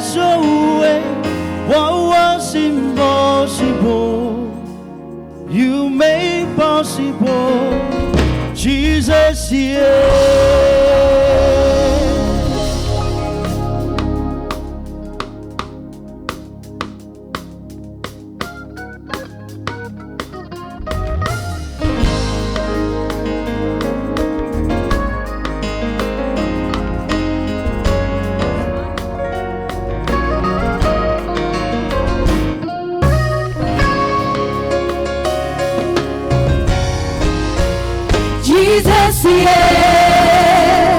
special way. What was impossible, you made possible. Jesus, yeah. Jesus, yeah,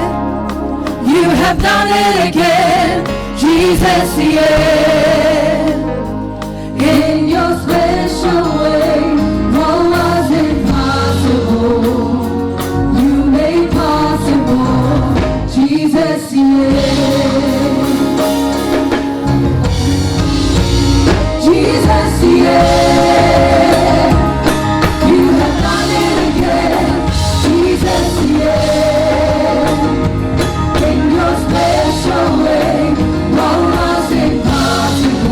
you have done it again. Jesus, yeah, in your special way, what was impossible, you made possible. Jesus, yeah, Jesus, yeah, you have done it again. Jesus, yeah, in your special way, what was impossible,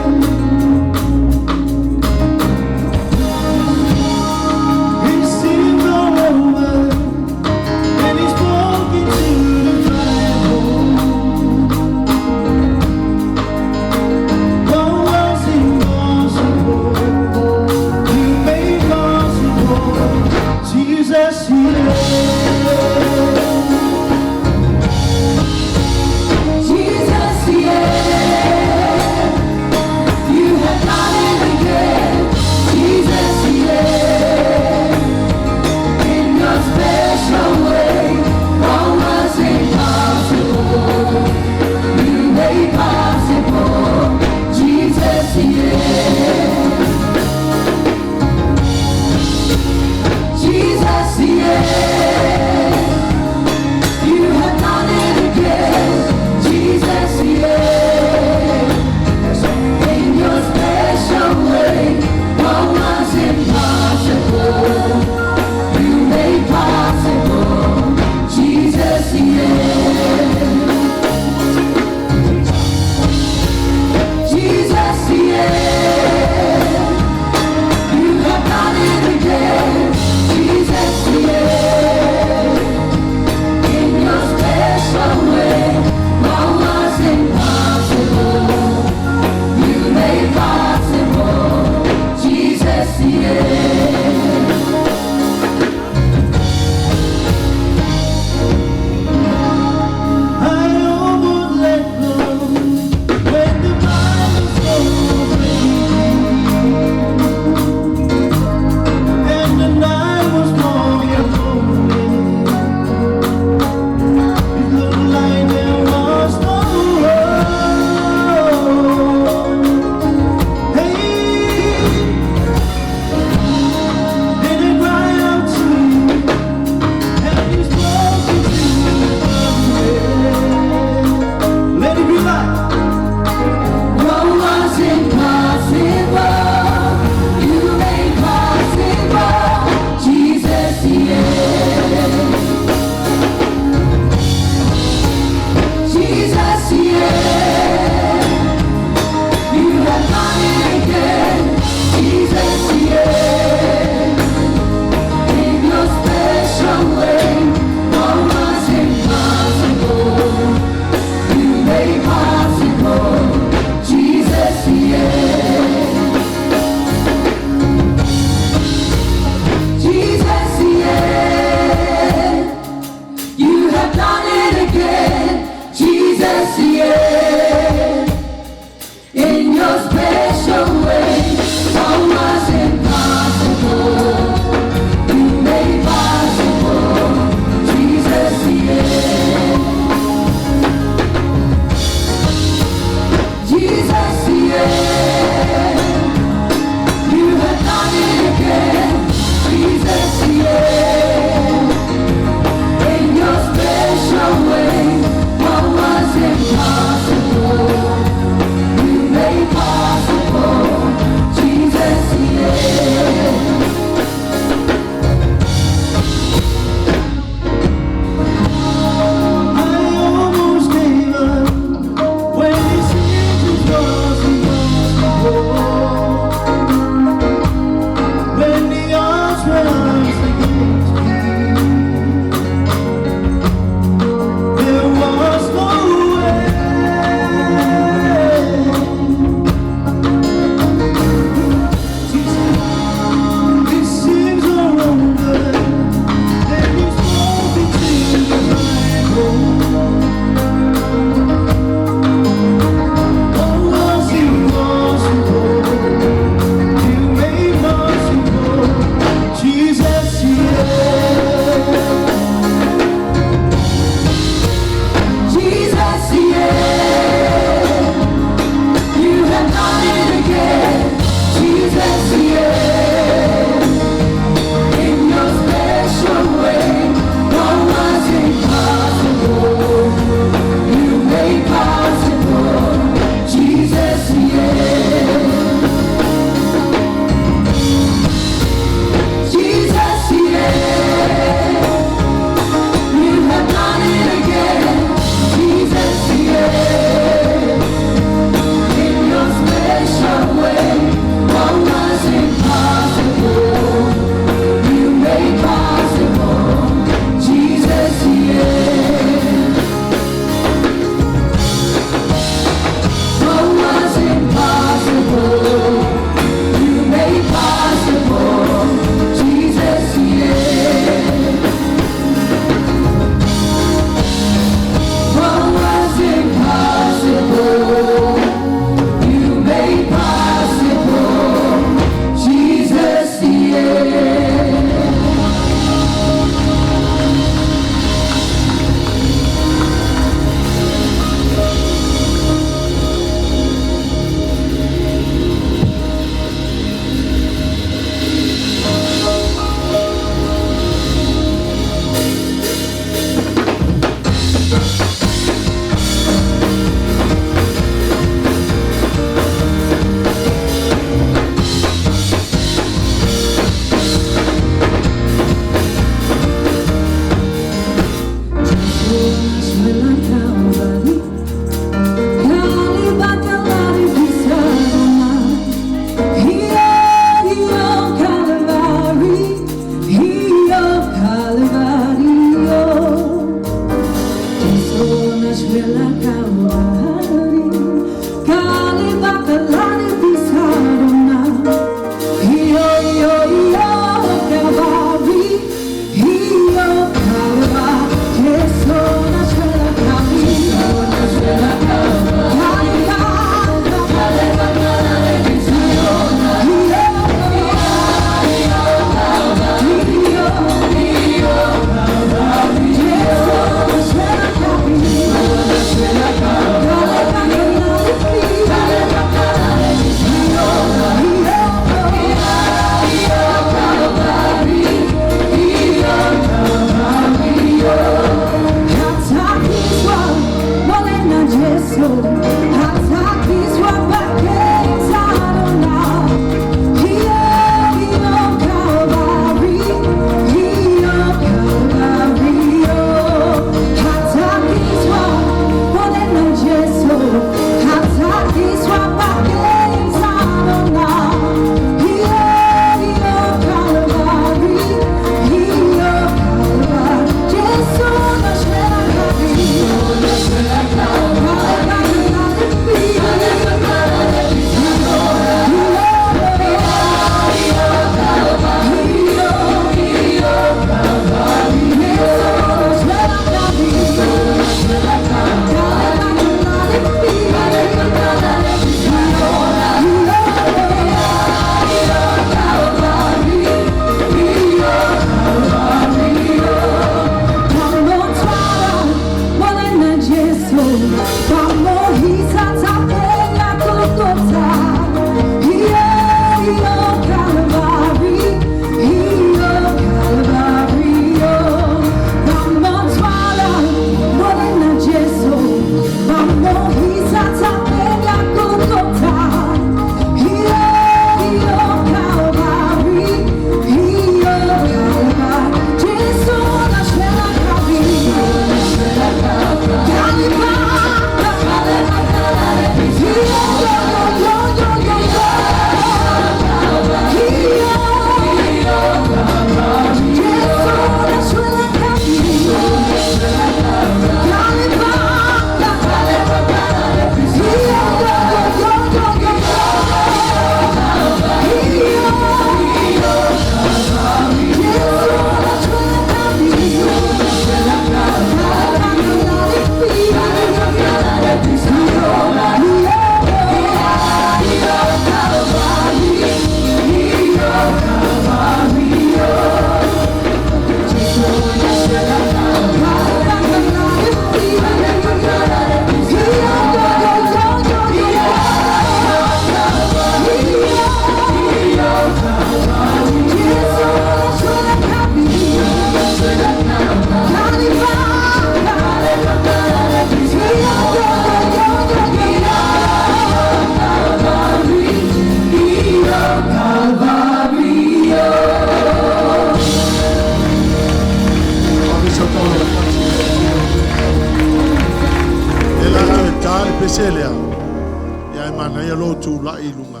mana ia lo tu la ilunga.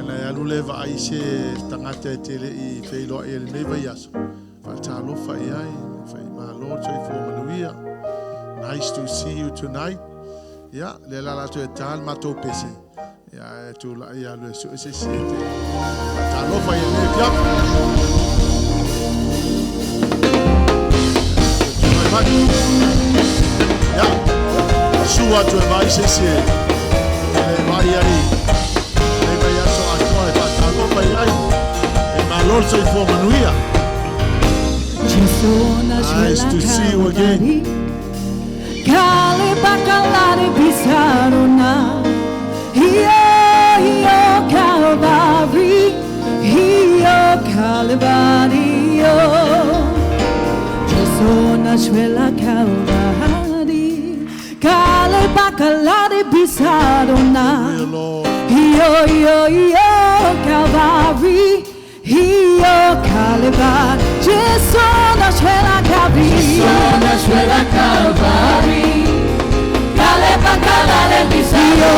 Ia lule va aise tangata tele I feilo ia le neva yaso. Fatalo fa ia fa ma lo so for Manurewa. Nice to see you tonight. Yeah, le la tu tal mato pese. Yeah, tu la ia le so se siete. Fatalo fa ia le pia. Yeah. Sua tu vai se siete. Vai aí. Nice to see you again. Kale bakalare bisarona. Hiyo Calvary. Hiyo Calvary. Jesona shwela Calvary. Kale bakalare bisarona. Hiyo Calvary. Hiyo Calvary, Gesù nascela Calvary, Caleba calare bisaro,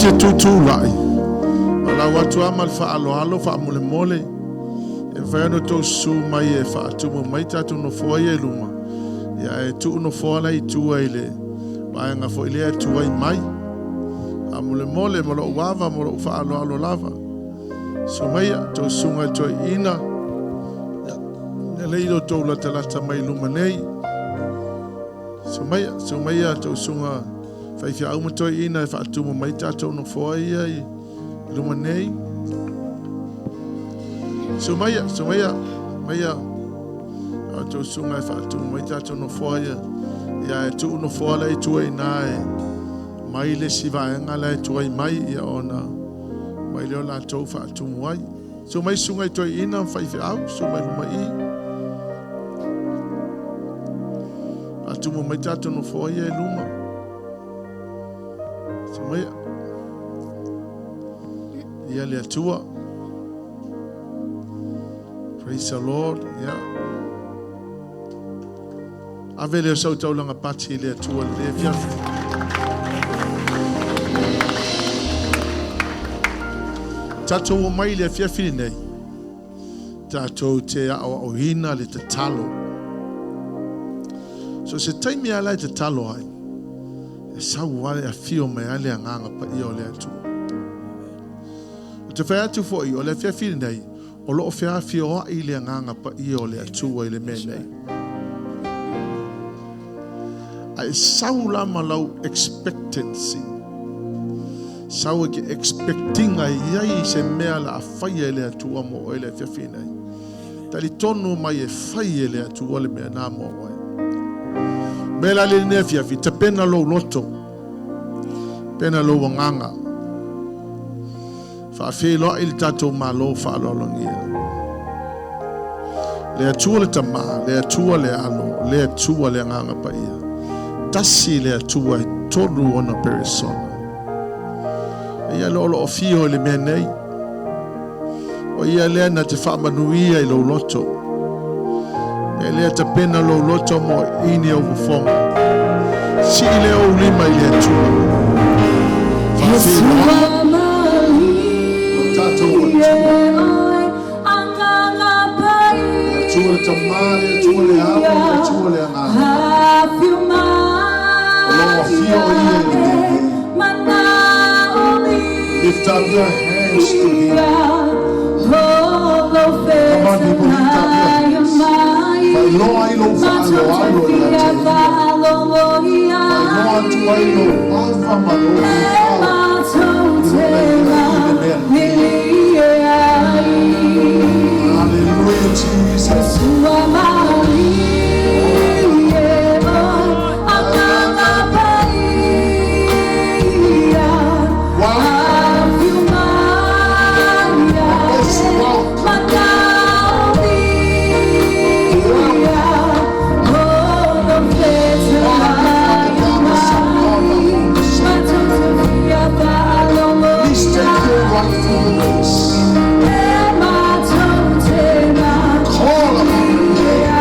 te tutu lai. Ala watu amal fa alo fa mole mole. E vano to su mai e fa tu mo mai tatu no foye luma. Ya e tu no fola I tu ile. Ba nga fo ile tu ai mai. Amole mole mo lo wava mo lo fa alo lava. Su mai to sunga to ina. Ne leido to la talata mai luma nei. Su mai to sunga fai fia au matoi ina e whaatumu mai tātou no whoa ia I luma nei. So maia, tātou sunga e whaatumu mai tātou no whoa ia. Ia e tuu no whoa lai tua I nā e mai le siwa e ngala e tua I mai ia ona. Mai leo la tau whaatumu ai. So mai sunga I toi ina whai fia au, so mai luma I. Whaatumu mai tātou no whoa ia e luma. Ia le atua. Praise the Lord. Yeah. Ave le sau tau langa pati le atua le fiafi. Tatou o mai le fiafi nei. Tatou te o hina le Tatalo. So se taimi ala te Tatalo ai. Sau wale a fio me ale nganga pa I o le atu. Te whai atu fo I o le fia fili nei, o lo o fia fio I le nganga pa I o le atu o le me nei. Ai sau la malau expectancy. Sau ki expecting ai iai se mea la a whai le atu o mo o le fia fili nei. Tali tonu mai e whai le atu o le mea nā mo o Mela le nefia vi te pena lo loto. Pena lo wanganga. Fa felo il tato malo fa lo longia. Le atua le tama, le atua le alo, le atua le nganga pa ia. Tasi le atua I tolu ona persona. Ia lo fio le menei. O ia le na te fa Manurewa I lo loto. Ele te pena lo loto mo ini o fonga. Si le o lima I le atua. Yeshua mali. Tato o atua le tamale, atua le amo, atua le angana. O lo fio I Lift up your hands to Him. Come on, people, lift up your hands. Failoailo fa'aloalo ia te. Failoa tuailo alfa malolo Hallelujah, Jesus. Call upon Him.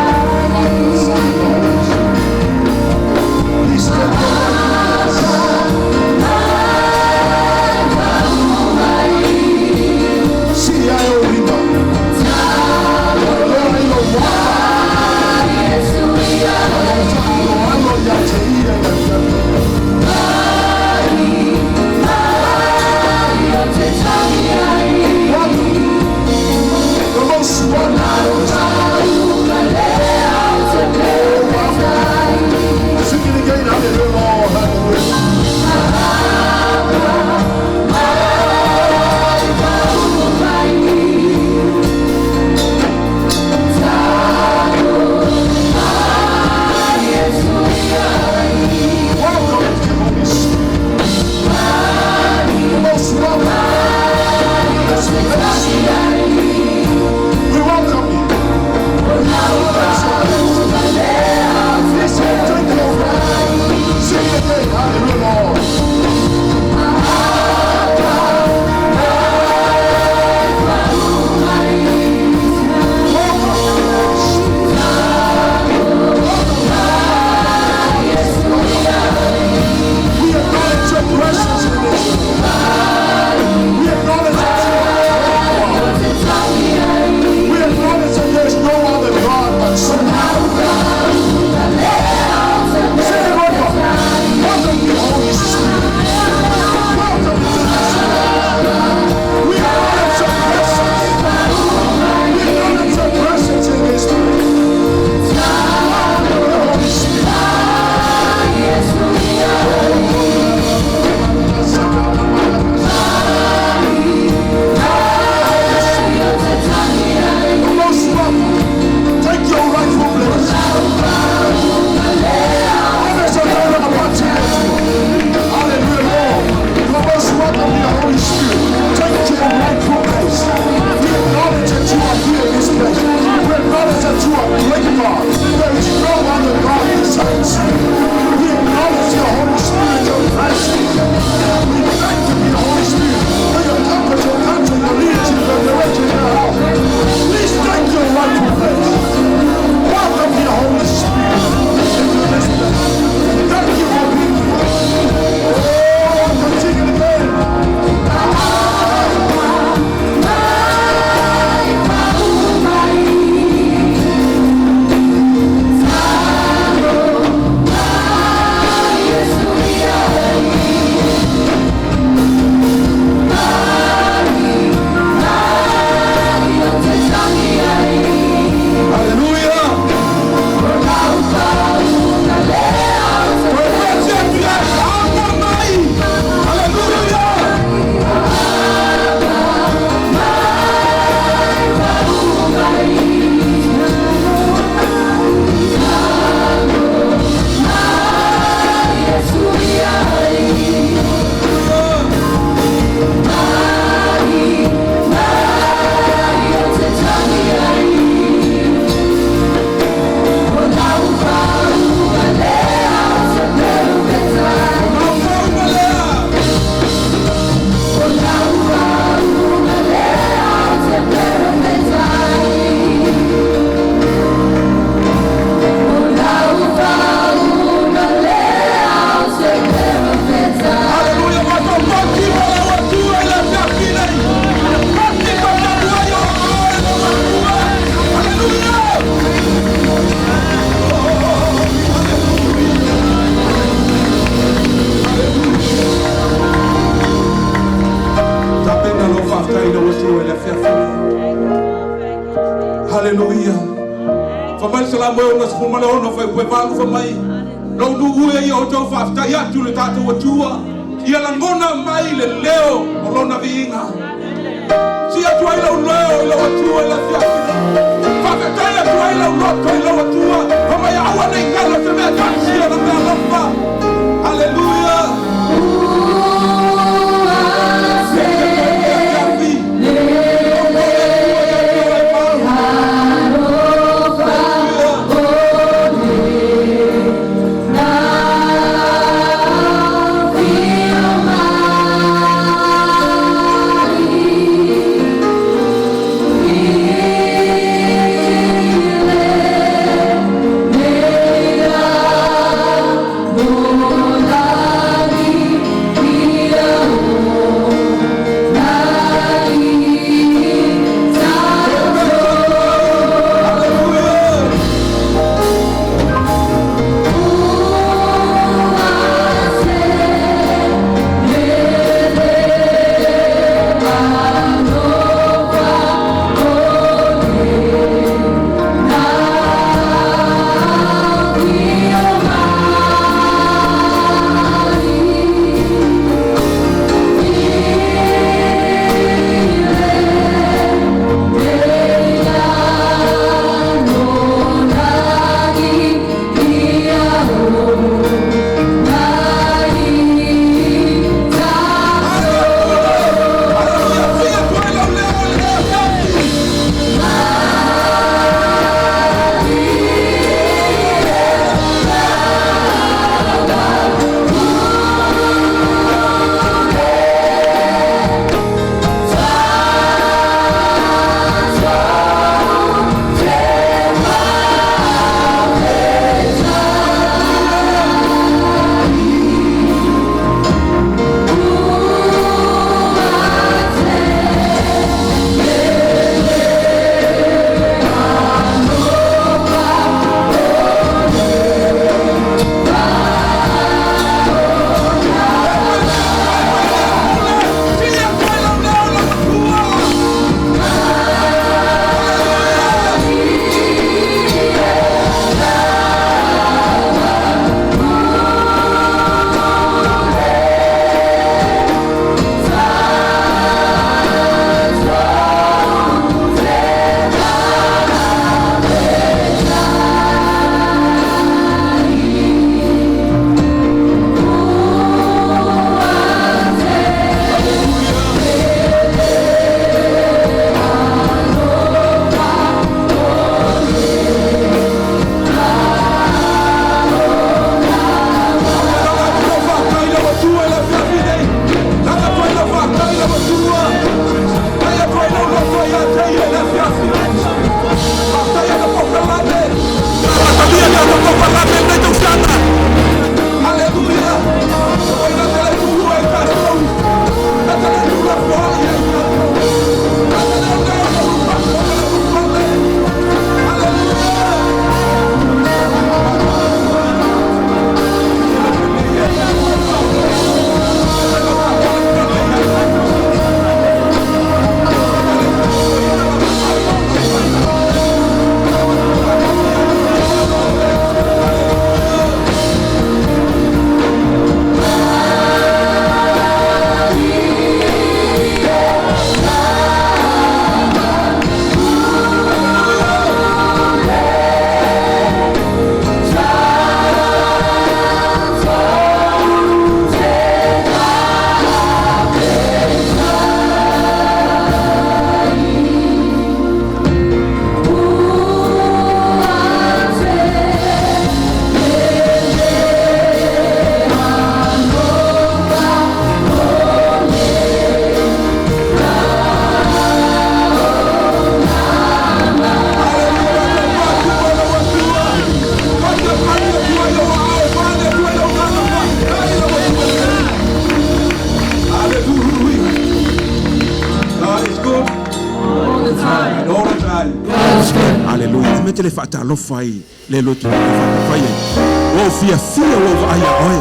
Halleluia. Famai salamo e ona sfumale ona fai pue valu famai. Lau nuue ia o tau whaftai atu le tātou atua. Ia langona mai le leo o lona viinga. Si atua i lau leo i lau atua i la fiafina. Whakatai atua i lau loto i lau atua. Famai aua nei kala te mea tansi ana mea lampa. Halleluia. Halleluia. Mete le fata lo fai le lo tu fai. O fia o aya oi.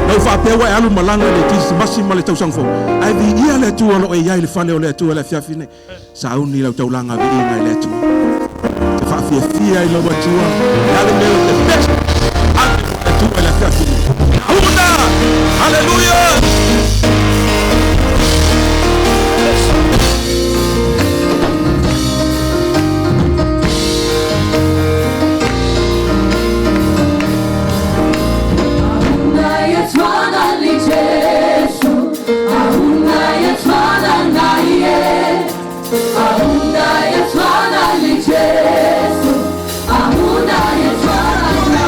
No fa pe wa alu malanga le tis masi male tau sang fo. Ai vi ia le tu lo e ia le fane o le tu le fia fine. Sa uni le tau langa vi ngai le tu. fia I love Atua. Hallelujah. The best. Atua la fia. Hallelujah. Ahunda yetwana li Jesu, ahunda yetwana na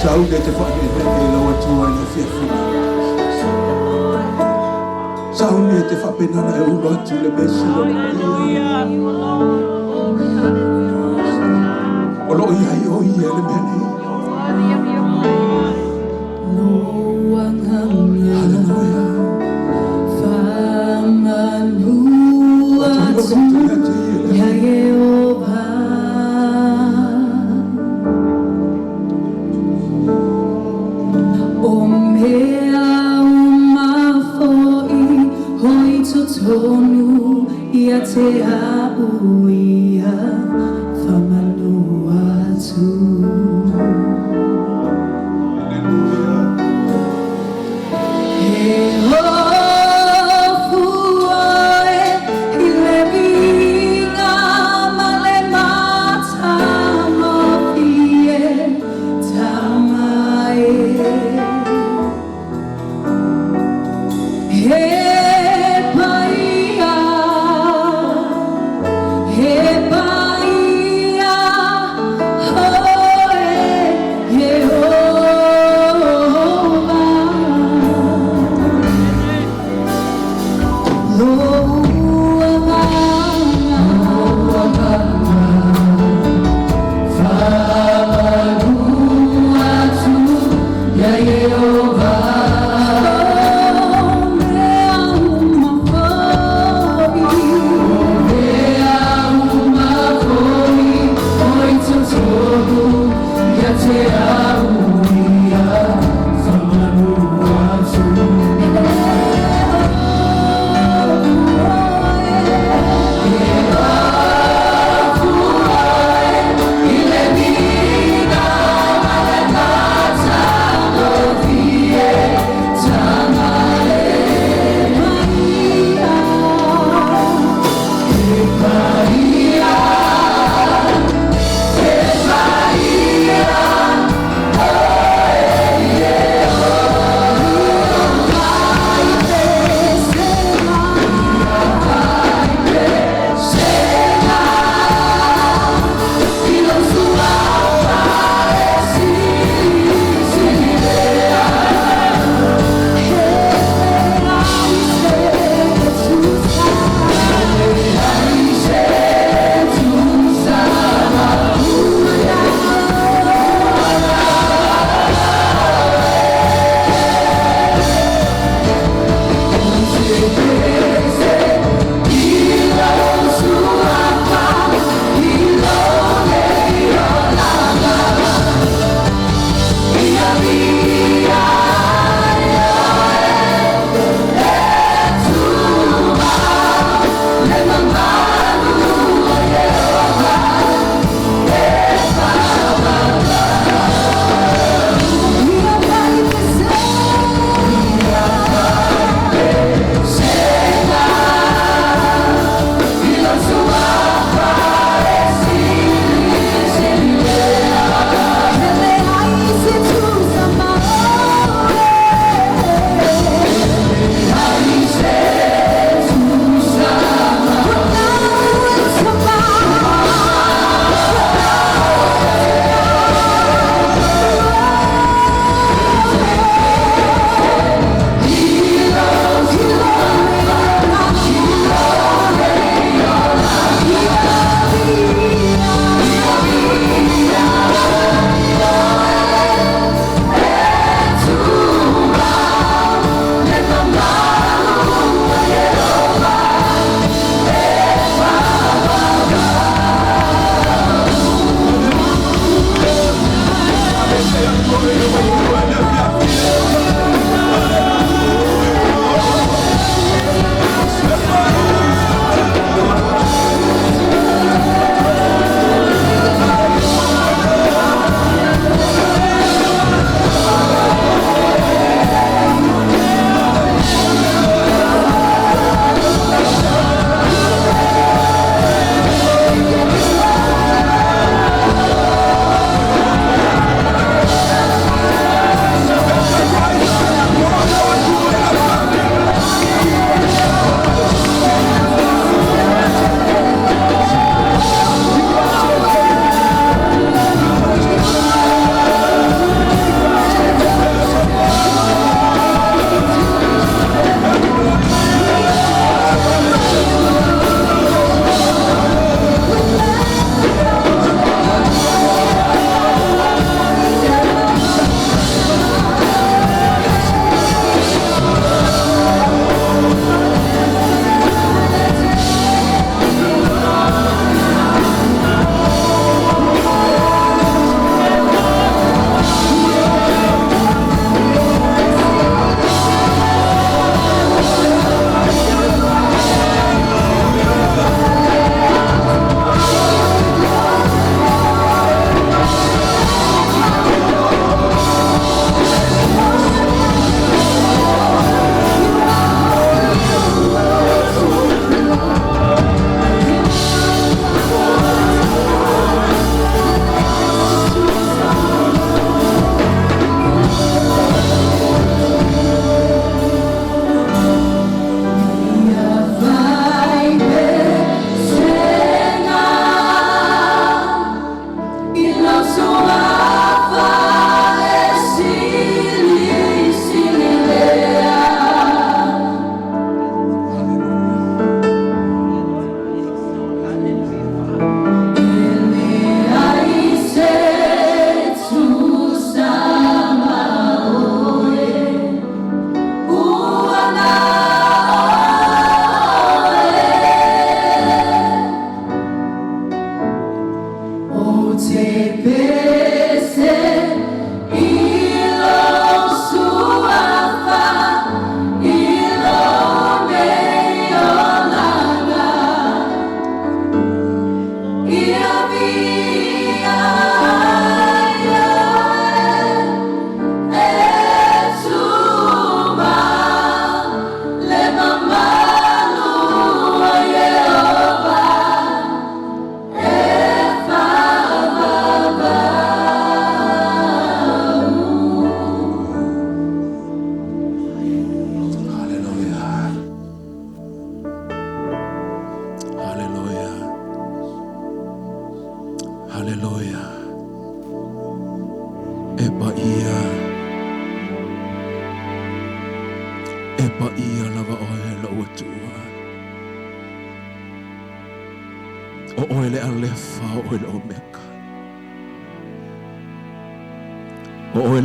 Sau de te whae te lawa tua i fiafina. Sau ne te whapenana e ulo atu le besi lo ia. O lo ia i o ia le mene. Halleluiha. Famanua tu ya Yehova. Tonu ia te auia famanua tu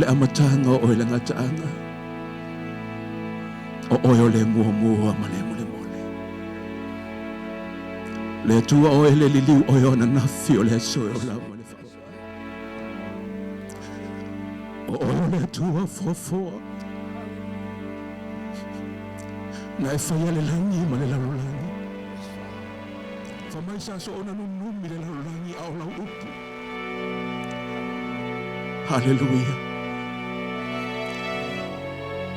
Amatanga o le ngataanga o oyo le mua male mole le tua o le liliu oyo na nafi o le so o la male fa o oyo le tua fofo na e fai le langi male la langi fa mai sa so ona nunu mi le la langi au la upu. Hallelujah.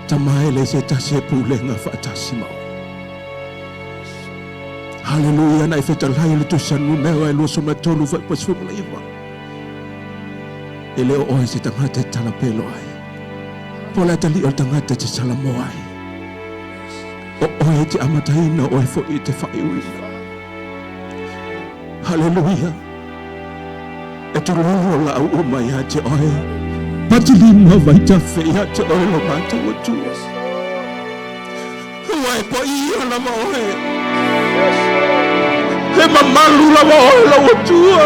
Tamaele se tase pulenga fatasi mau. Hallelujah, na ifeta lai le tusanu mewa e luso matolu fa pasfu mula iwa. Ele o se tangata tala pelo ai. Pola tali o tangata te salamo ai. O te amataina o fo ite fa iwina. Hallelujah. E tu la uma ya te oe. Patilima vai ta feia te oe lo mata o tu. Uai po ia la moe. He mamalu la moe la o tua.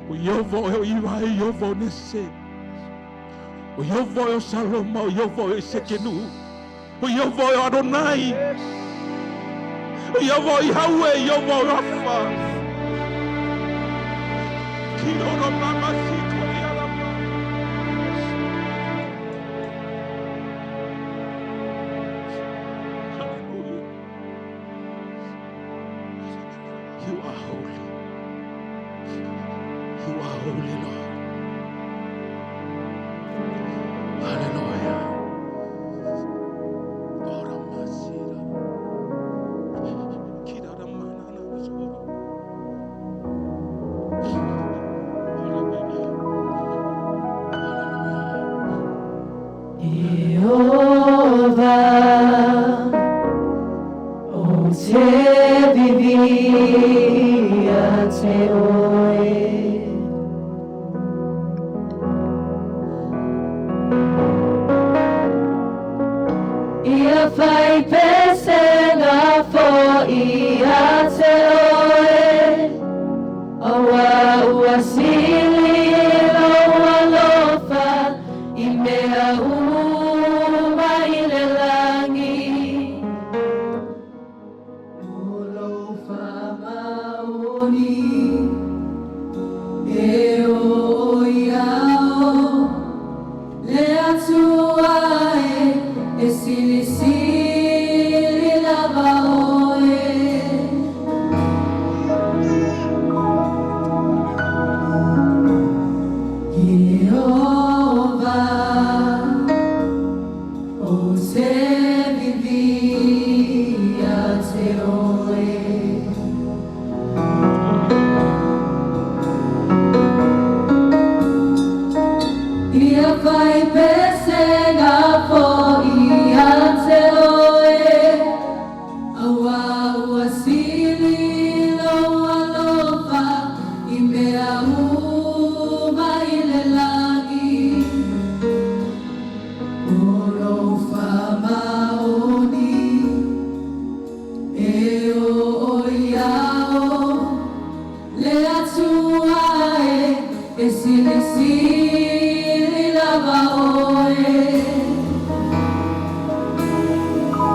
O iovo e o iwa e iovo nese. O iovo e o Salamo, o iovo e sekenu. O iovo e o Adonai. O iovo e Haue, o iovo e Rafa. Kiro no mama siko e alama. Hallelujah. You are holy. You are holy, Lord. Hallelujah.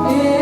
Yeah.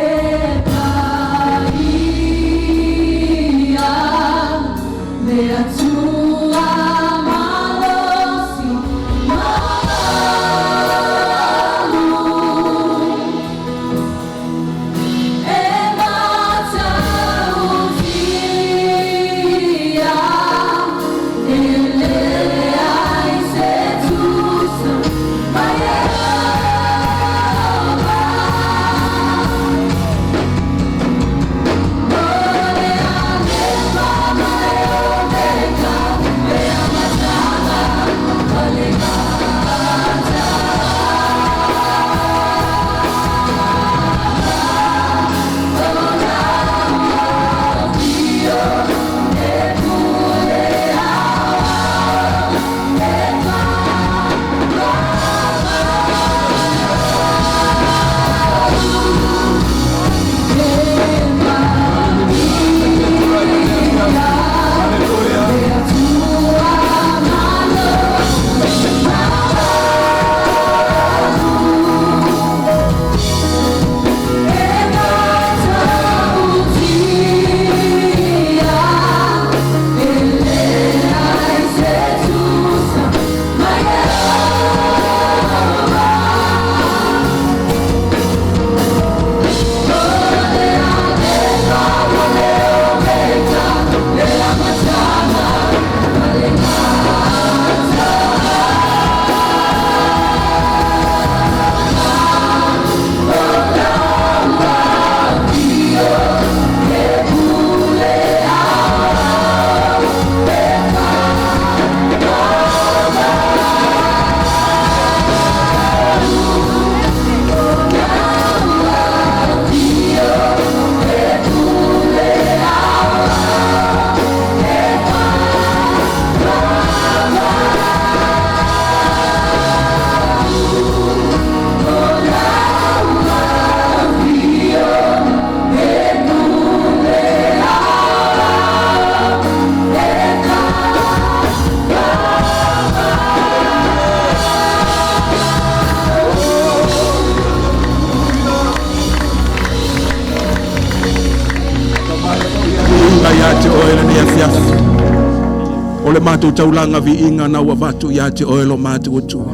O le mātou taulanga vi inga na ua vatu ia te oe lo mātou o tua.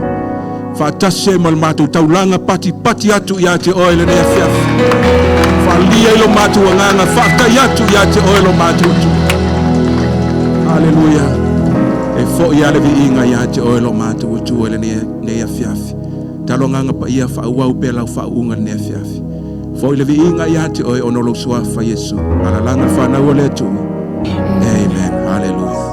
Whātase ma le mātou taulanga pati atu ia te oe le nea whiafi. Whalia i lo mātou anganga whaatai atu ia te oe lo mātou o tua. Halleluiah. E fo ia le vi inga ia te oe lo mātou o tua le nea whiafi. Talonganga pa ia whaauau pe lau whaunga le nea whiafi. Fo i le vi inga ia te oe onolo suafa Yesu. Alalanga whanau o le atu. Amen. Halleluiah.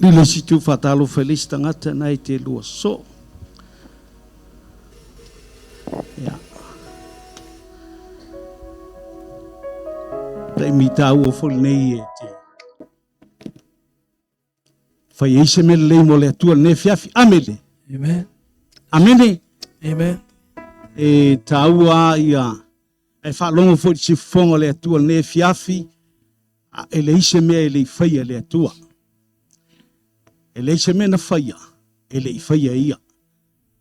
Lile situ fatalo feliz tangata na te lua so. Ya. Dai mita o fol nei te. Fai ese me le mo le tua ne fiafi amele. Amen. Amene. Amen. E taua ia. E fa longo fo si fongo le tua ne fiafi. E le ise me le fai le tua. Ele se mena faia, ele faia ia.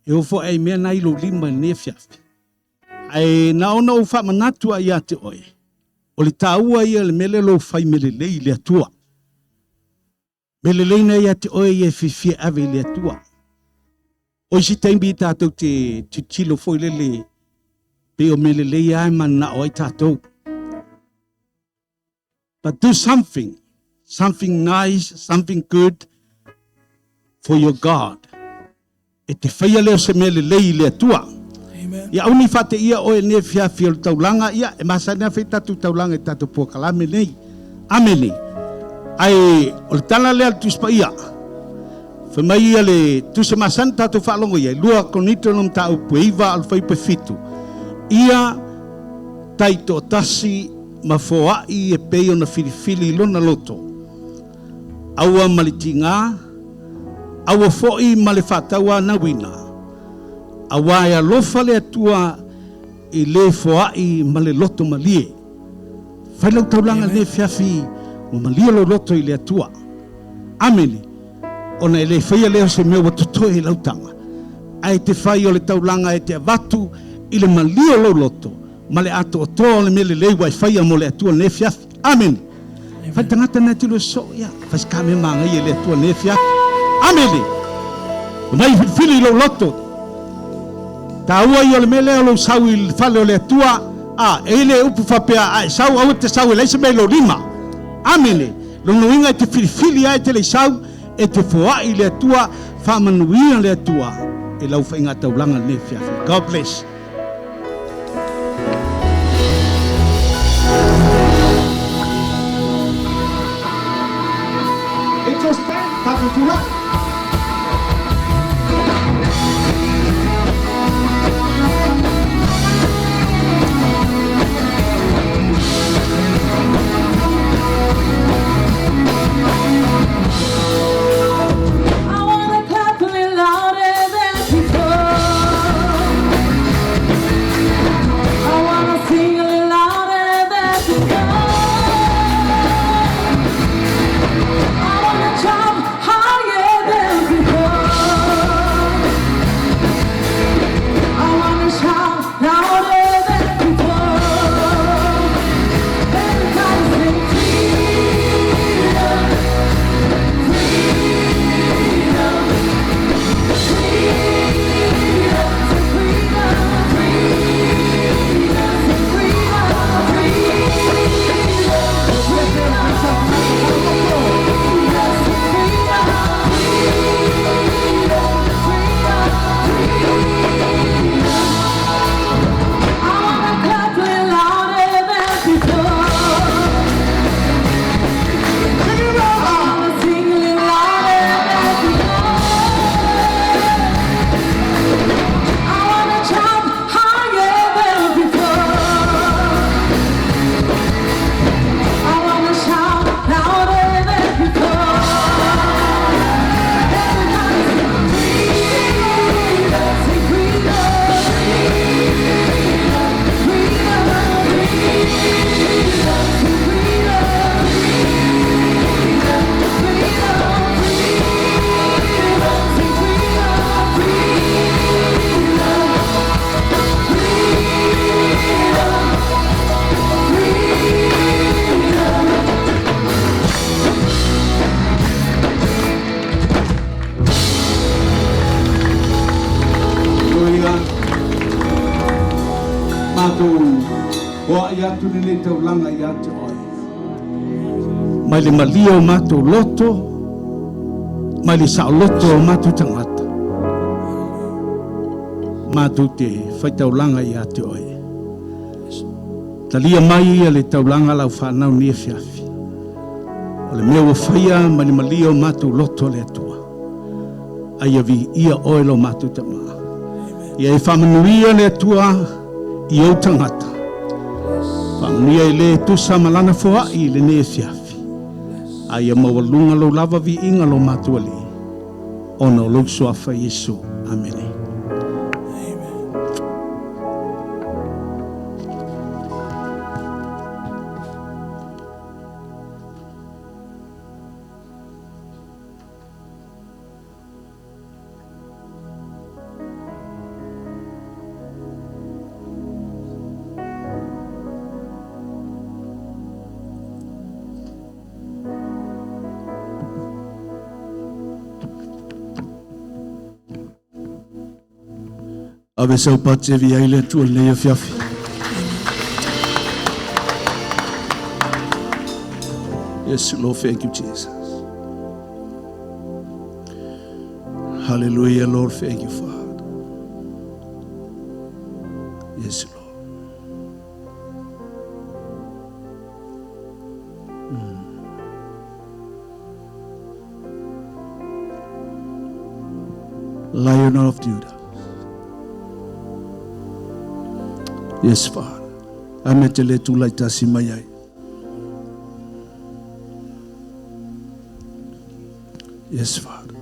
E o fo ai mena ilo lima ne fiafi. Ai na ona o fa manatua ia te oe. O le taua ia le mele lo fai mele lei le atua. Mele lei na ia te oe ia fifia ave le atua. O isi taimbi tātou te tilo foi lele. Pe o mele lei ai mana o ai tātou. But do something nice, something good. For your God. E te whaia leo se mele lei le atua. Amen. Ia uni whate ia oe ne fiafi o taulanga. Ia e masa nea whai tatu taulanga e tatu puakalame nei. Amene. Ai o le tala lea tuspa ia. Whamai ia le tuse masan tatu whalongo ia. Lua konito nom tau pueiva al whai fitu. Ia taito tasi mafoai e peio na filifili lona loto. Aua malitinga. Awa fo'i ma le whataua na wina. Awa ea lofa le atua i le fo'i ma le loto malie. Whailau taulanga le fiafi o malia lo loto i le atua. Amene. Ona e le whaia leo se mea watotoe i lautanga. Ai te whai o le taulanga e te avatu i le malia lo loto. Ma le ato o toa le mele leiwa i whaia mo le atua le fiafi. Amene. Whai tangata na tilo so ia. Whai kame manga i le atua le fiafi. Amele. Mai fili lo loto. Taua i ole mele o lo sau i fale o le atua. Ele upu whapea. Sau au te sau e leise me lo lima. Amele. Lo noinga e te fili ai te le sau. E te foa i le atua. Whamanuia le atua. E lau whainga taulanga le fiafi. God bless. It's just Papakura. Higher i atu ni le taulanga i atu oi. Mai le malia o mātou loto, mai le sao loto o mātou tangata. Mātou te whaitaulanga i atu oi. Talia mai ia le taulanga lau whanau ni fiafi. O le mea wa whaia mai le malia o mātou loto le atua. Ai vi ia oilo mātou tamaa. Ia e whamanuia le atua i au tangata. Whamanuia i le tusa malana fua i le ne fiafi. Ai a mawalunga lo lava vi inga lo mātou ali. Ono lo suafa Yesu. Amen. Ave sau pate vi aile tu le fiafi. Yes, Lord, thank you, Jesus. Hallelujah, Lord, thank you, Father. Yes, Lord. Lion of Judah. Yes, Father. Ametele tu laita simayai. Yes, Father.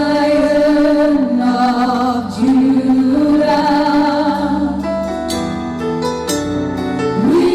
Lion of Judah, we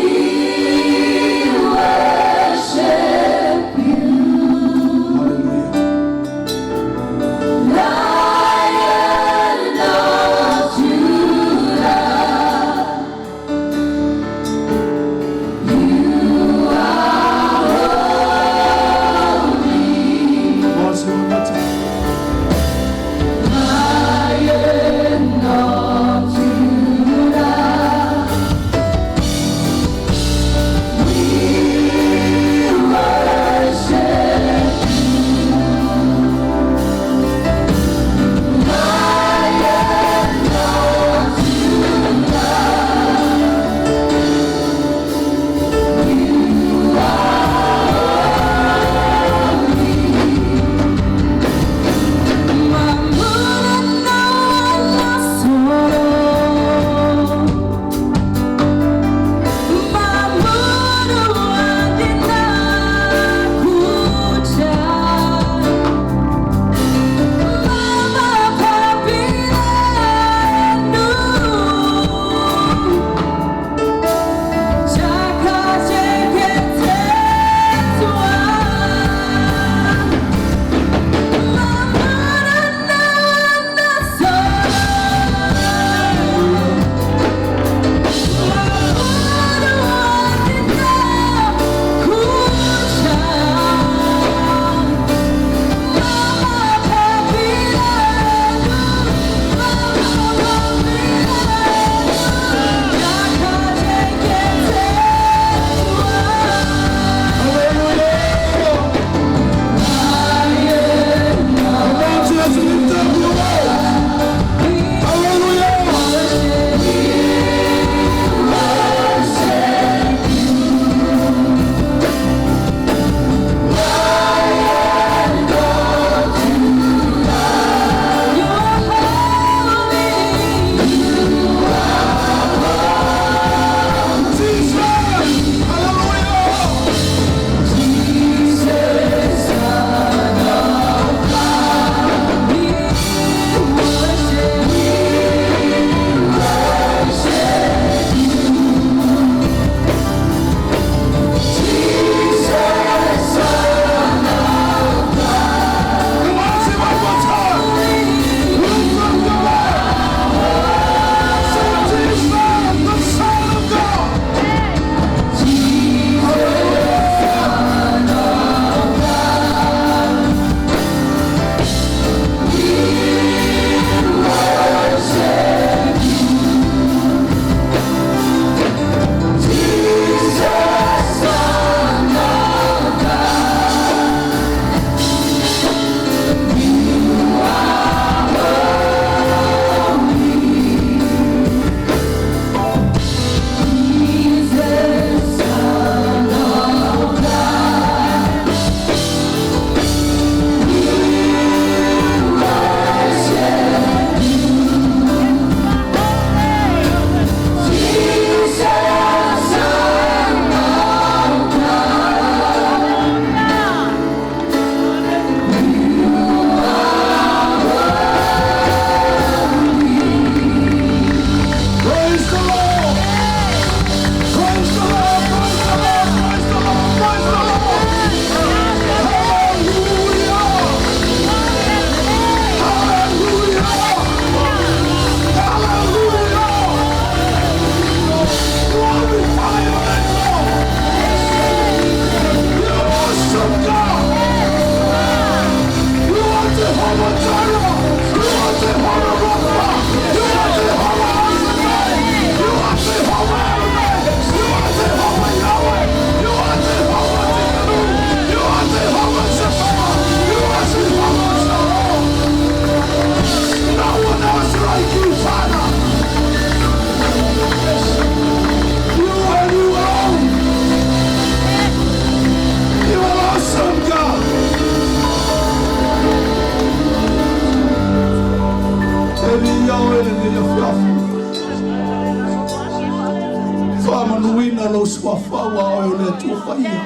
ina lo swafawa o le tufaia.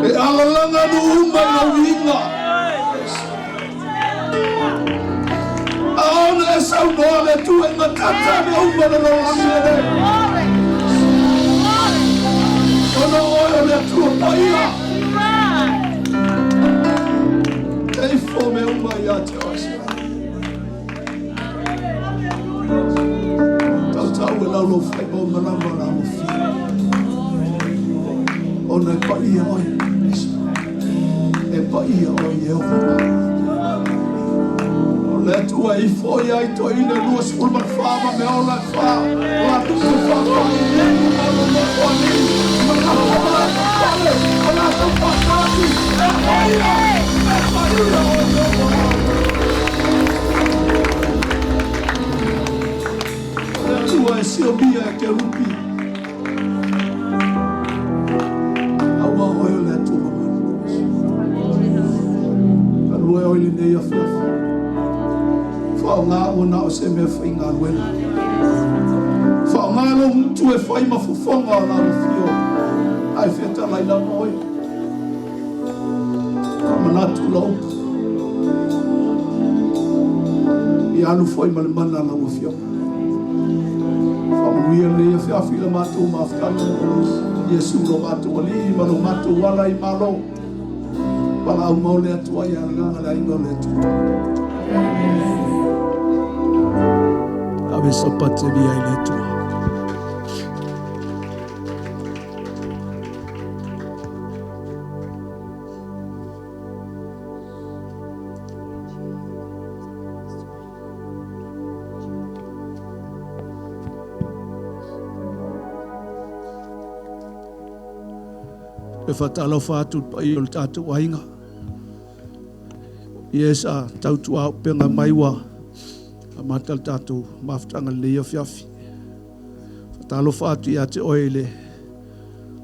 E alalanga no uma no winga. Aona e sau noa le tu e matata me uma no lamere. Ono oio le tufaia. Ei fome uma ia te osia. Tau e lau lo fai o malama la o fi. Ona e pa ia oi. E pa ia oi e ofa. Le tua i foi ai to ina lua sul man fama me ola fa la tu fa fa i le ma lo mo oni ma la fa la tu fa fa ti e pa ia le tua e Silvia che rupi awa oi le tua ma lua oi le nei a fa Whaonga o na o se mea whainga luena. Whaonga lo tu e whai mafufonga o na o fio. Ai wheta lai la moi. Ka manatu lau. I anu whai male mana la o fio. Whaonuia le ia whiawhi la mātou mawhkano. Iesu lo mātou ali, ma lo mātou wala i malo. Wala au mau le atua i alanga le aingo le atua. Ave sapate via il tua. E fatalo fatu pai o tatu wainga. Iesa tautua penga maiwa. Matal tatu maftanga le fiafi. Talo fatu ia te oile.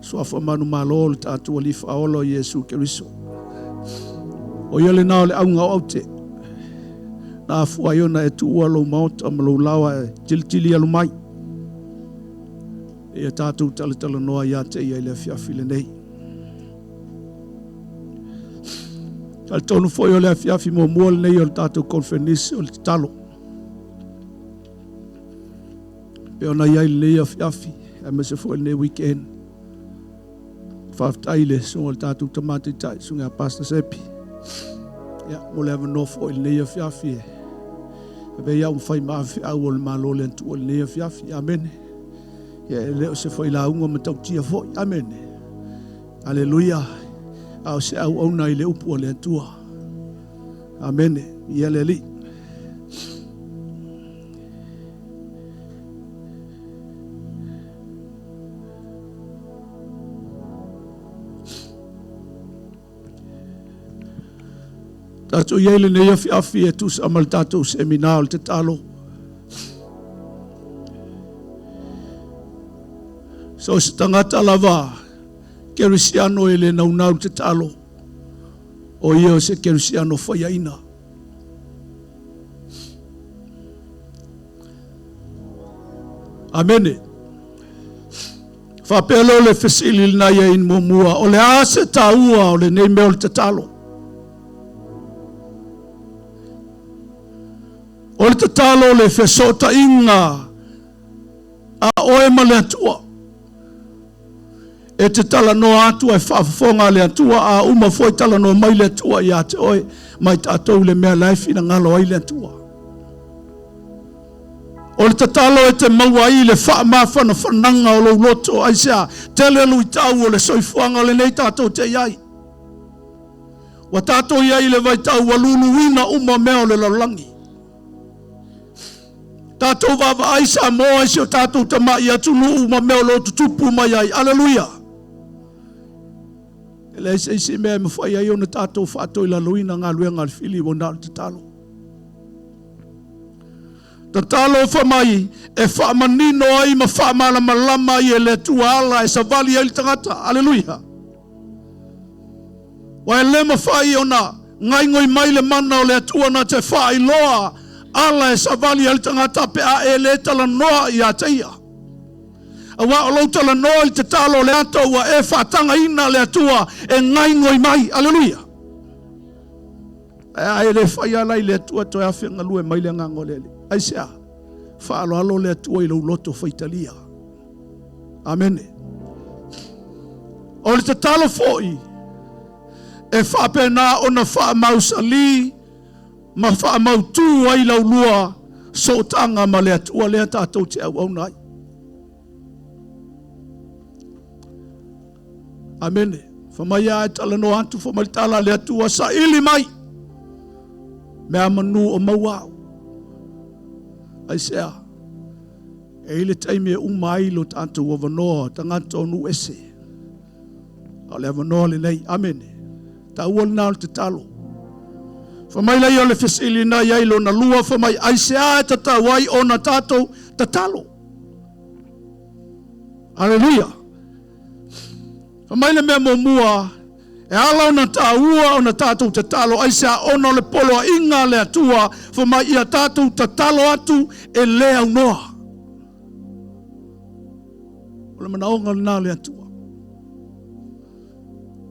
Soafa manu malo tatu ali faolo Yesu Keriso. O yele na le aunga aute. Na fua yona e tu lo maut amlo lawa tiltili alumai. E tatu tala noa ia te ia le fiafi le nei. Al tonu foi o le fiafi mo mo nei o tatu konfenisi o talo. Pe ona iai lea fiafi, a me se fo le weekend. Whaftaile, sunga tatu tamati tai, sunga pasta sepi. Ya, mo le no fo lea fiafi. Pe ia fai maafi au o le malo le tu o lea fiafi, amen. Ya, leo se fo la unga matau tia fo, amen. Halleluiah. Au se au ona i le upu o le tua. Amen. Ia le li. Tato yele ne ia fiafi e tus amal tato seminal te talo. So se tangata lava Kerisiano ele naunau te talo. O ia se Kerisiano whaiaina. Amene. Whapelo le fesili na ia in momua. O le ase taua o le nei meo te talo. O le tatalo le fesootaiga a oe ma le atua. E te talanoa atua e whaafonga le atua a uma foi talanoa mai le atua i a te oe mai tātou le mea laifi na ngalo ai le atua. O le tatalo e te maua i le whaamawhana whananga o lo loto ai sea tele lui tau o le soifuanga le nei tātou te iai. Wa tātou iai le vai tau walulu wina uma mea o le lalangi. Tātou vava aisa moa isi o tātou tamai atu nuu ma meo lo tutupu mai ai. Halleluiah. Ele isi mea me whai ai ona tātou whātou ila luina ngā luenga al fili o nāru te talo. Te talo whamai e whaamanino ai ma whaamala malama i e le tua ala e savali ai tangata. Halleluiah. Wa e le ma whai ona ngai ngoi mai le mana o le atua na te whai loa ala e savali al tangata pe a e le tala noa i a teia. Awa o lau tala noa I te talo le ato wa e whaatanga ina le atua e ngai ngoi mai. Alleluia. Ai le whai alai le atua toi a whenga lue mai le ngango lele. Ai sea. Whaalo alo le atua I lau loto whaitalia. Amene. O le te talo foi. E whapena o na wha mausali. Ma wha mautu ai lau lua. So tanga ma le atua le atatou te au nai. Amene. Whamaya e tala no antu whamalitala le atua sa ili mai. Mea manu o mauau. Ai sea. E ile taimi e umai lo tantu o vanoa tangata o nu ese. A le vanoa le nei. Amene. Ta uol nao te talo. Whamai lai o le fesili na iailo na lua whamai aisea e tatawai o na tatou tatalo. Halleluia. Whamai le mea mua e ala o na taua o na tatou tatalo aisea ona le polo a inga le atua whamai ia tatou tatalo atu e lea unoa. O le manaonga na le atua.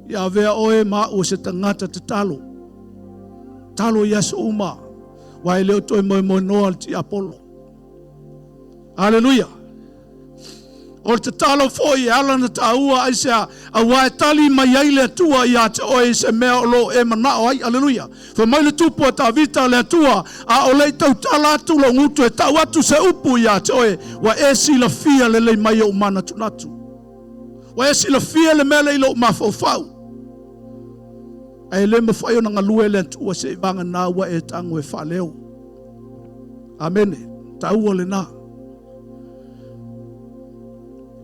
Ia vea oe ma o se tangata tatalo. Talo yaso uma. Wai leo toi moi noa ti Apollo. Halleluia. O te talo foi ala na taua aisea a wai tali mai aile atua ia te oe se mea olo e manao ai. Halleluia. Fa mai le tupu a ta vita le atua a o lei tau tala atu lo ngutu e tau atu se upu ia te oe wa e si la fia le lei mai o umana tunatu. Wa e si la fia le mea le ilo mafau. Ai le mawhai o nga lue le tua se vanga na wa e tango e whaleo. Amene. Taua le na.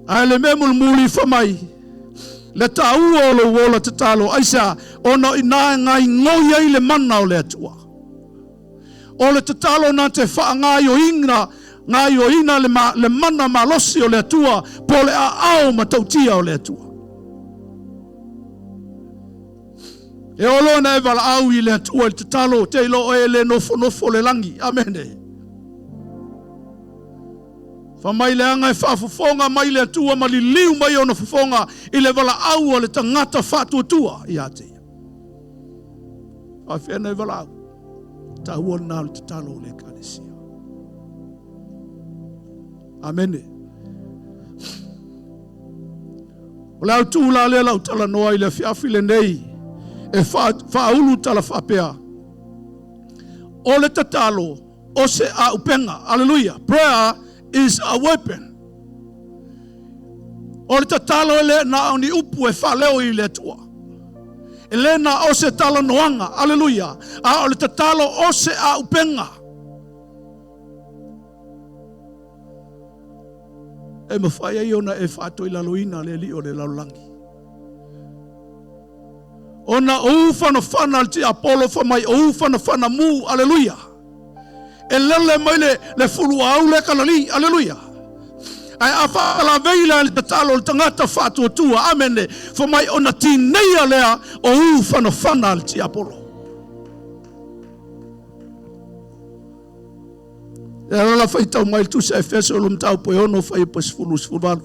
Ai le me mulmuli whamai. Le taua o lo wola te talo. Aisa ono ina ngai ngoi ai le mana o le atua. O le te talo na te wha ngai o ina. Ngai o ina le mana malosi o le atua. Po le a ao matautia o le atua. E olo na e wala au I le atua te talo te ilo e le nofo le langi. Amene. Whamai le anga e whaafufonga mai le atua ma li liu mai o na fufonga I le wala au o le tangata whatuatua I ate. A whiana e wala au. Ta ua na le te talo le kanesia. Amene. O le au tūla le lau tala noa I le fiafi le nei. E whaulu tala whapea. O le tatalo, o se a upenga. Hallelujah. Prayer is a weapon. O le tatalo ele na au ni upu e whaleo I le tua. Ele na o se tala noanga. Hallelujah. A o le tatalo o se a upenga. E mawhai ai ona e whato I laloina le li o le laulangi. Ona ufana fana ti Apollo fa mai ufana fana mu haleluia. E lele mai le fulu au le kalali haleluia. Ai afa la veila le tatalo le tangata fatu tua amene fa mai ona tineia lea o ufana fana ti Apollo. E la faita mai tu se Efeso lum tau po ono fa pas fulus fulval.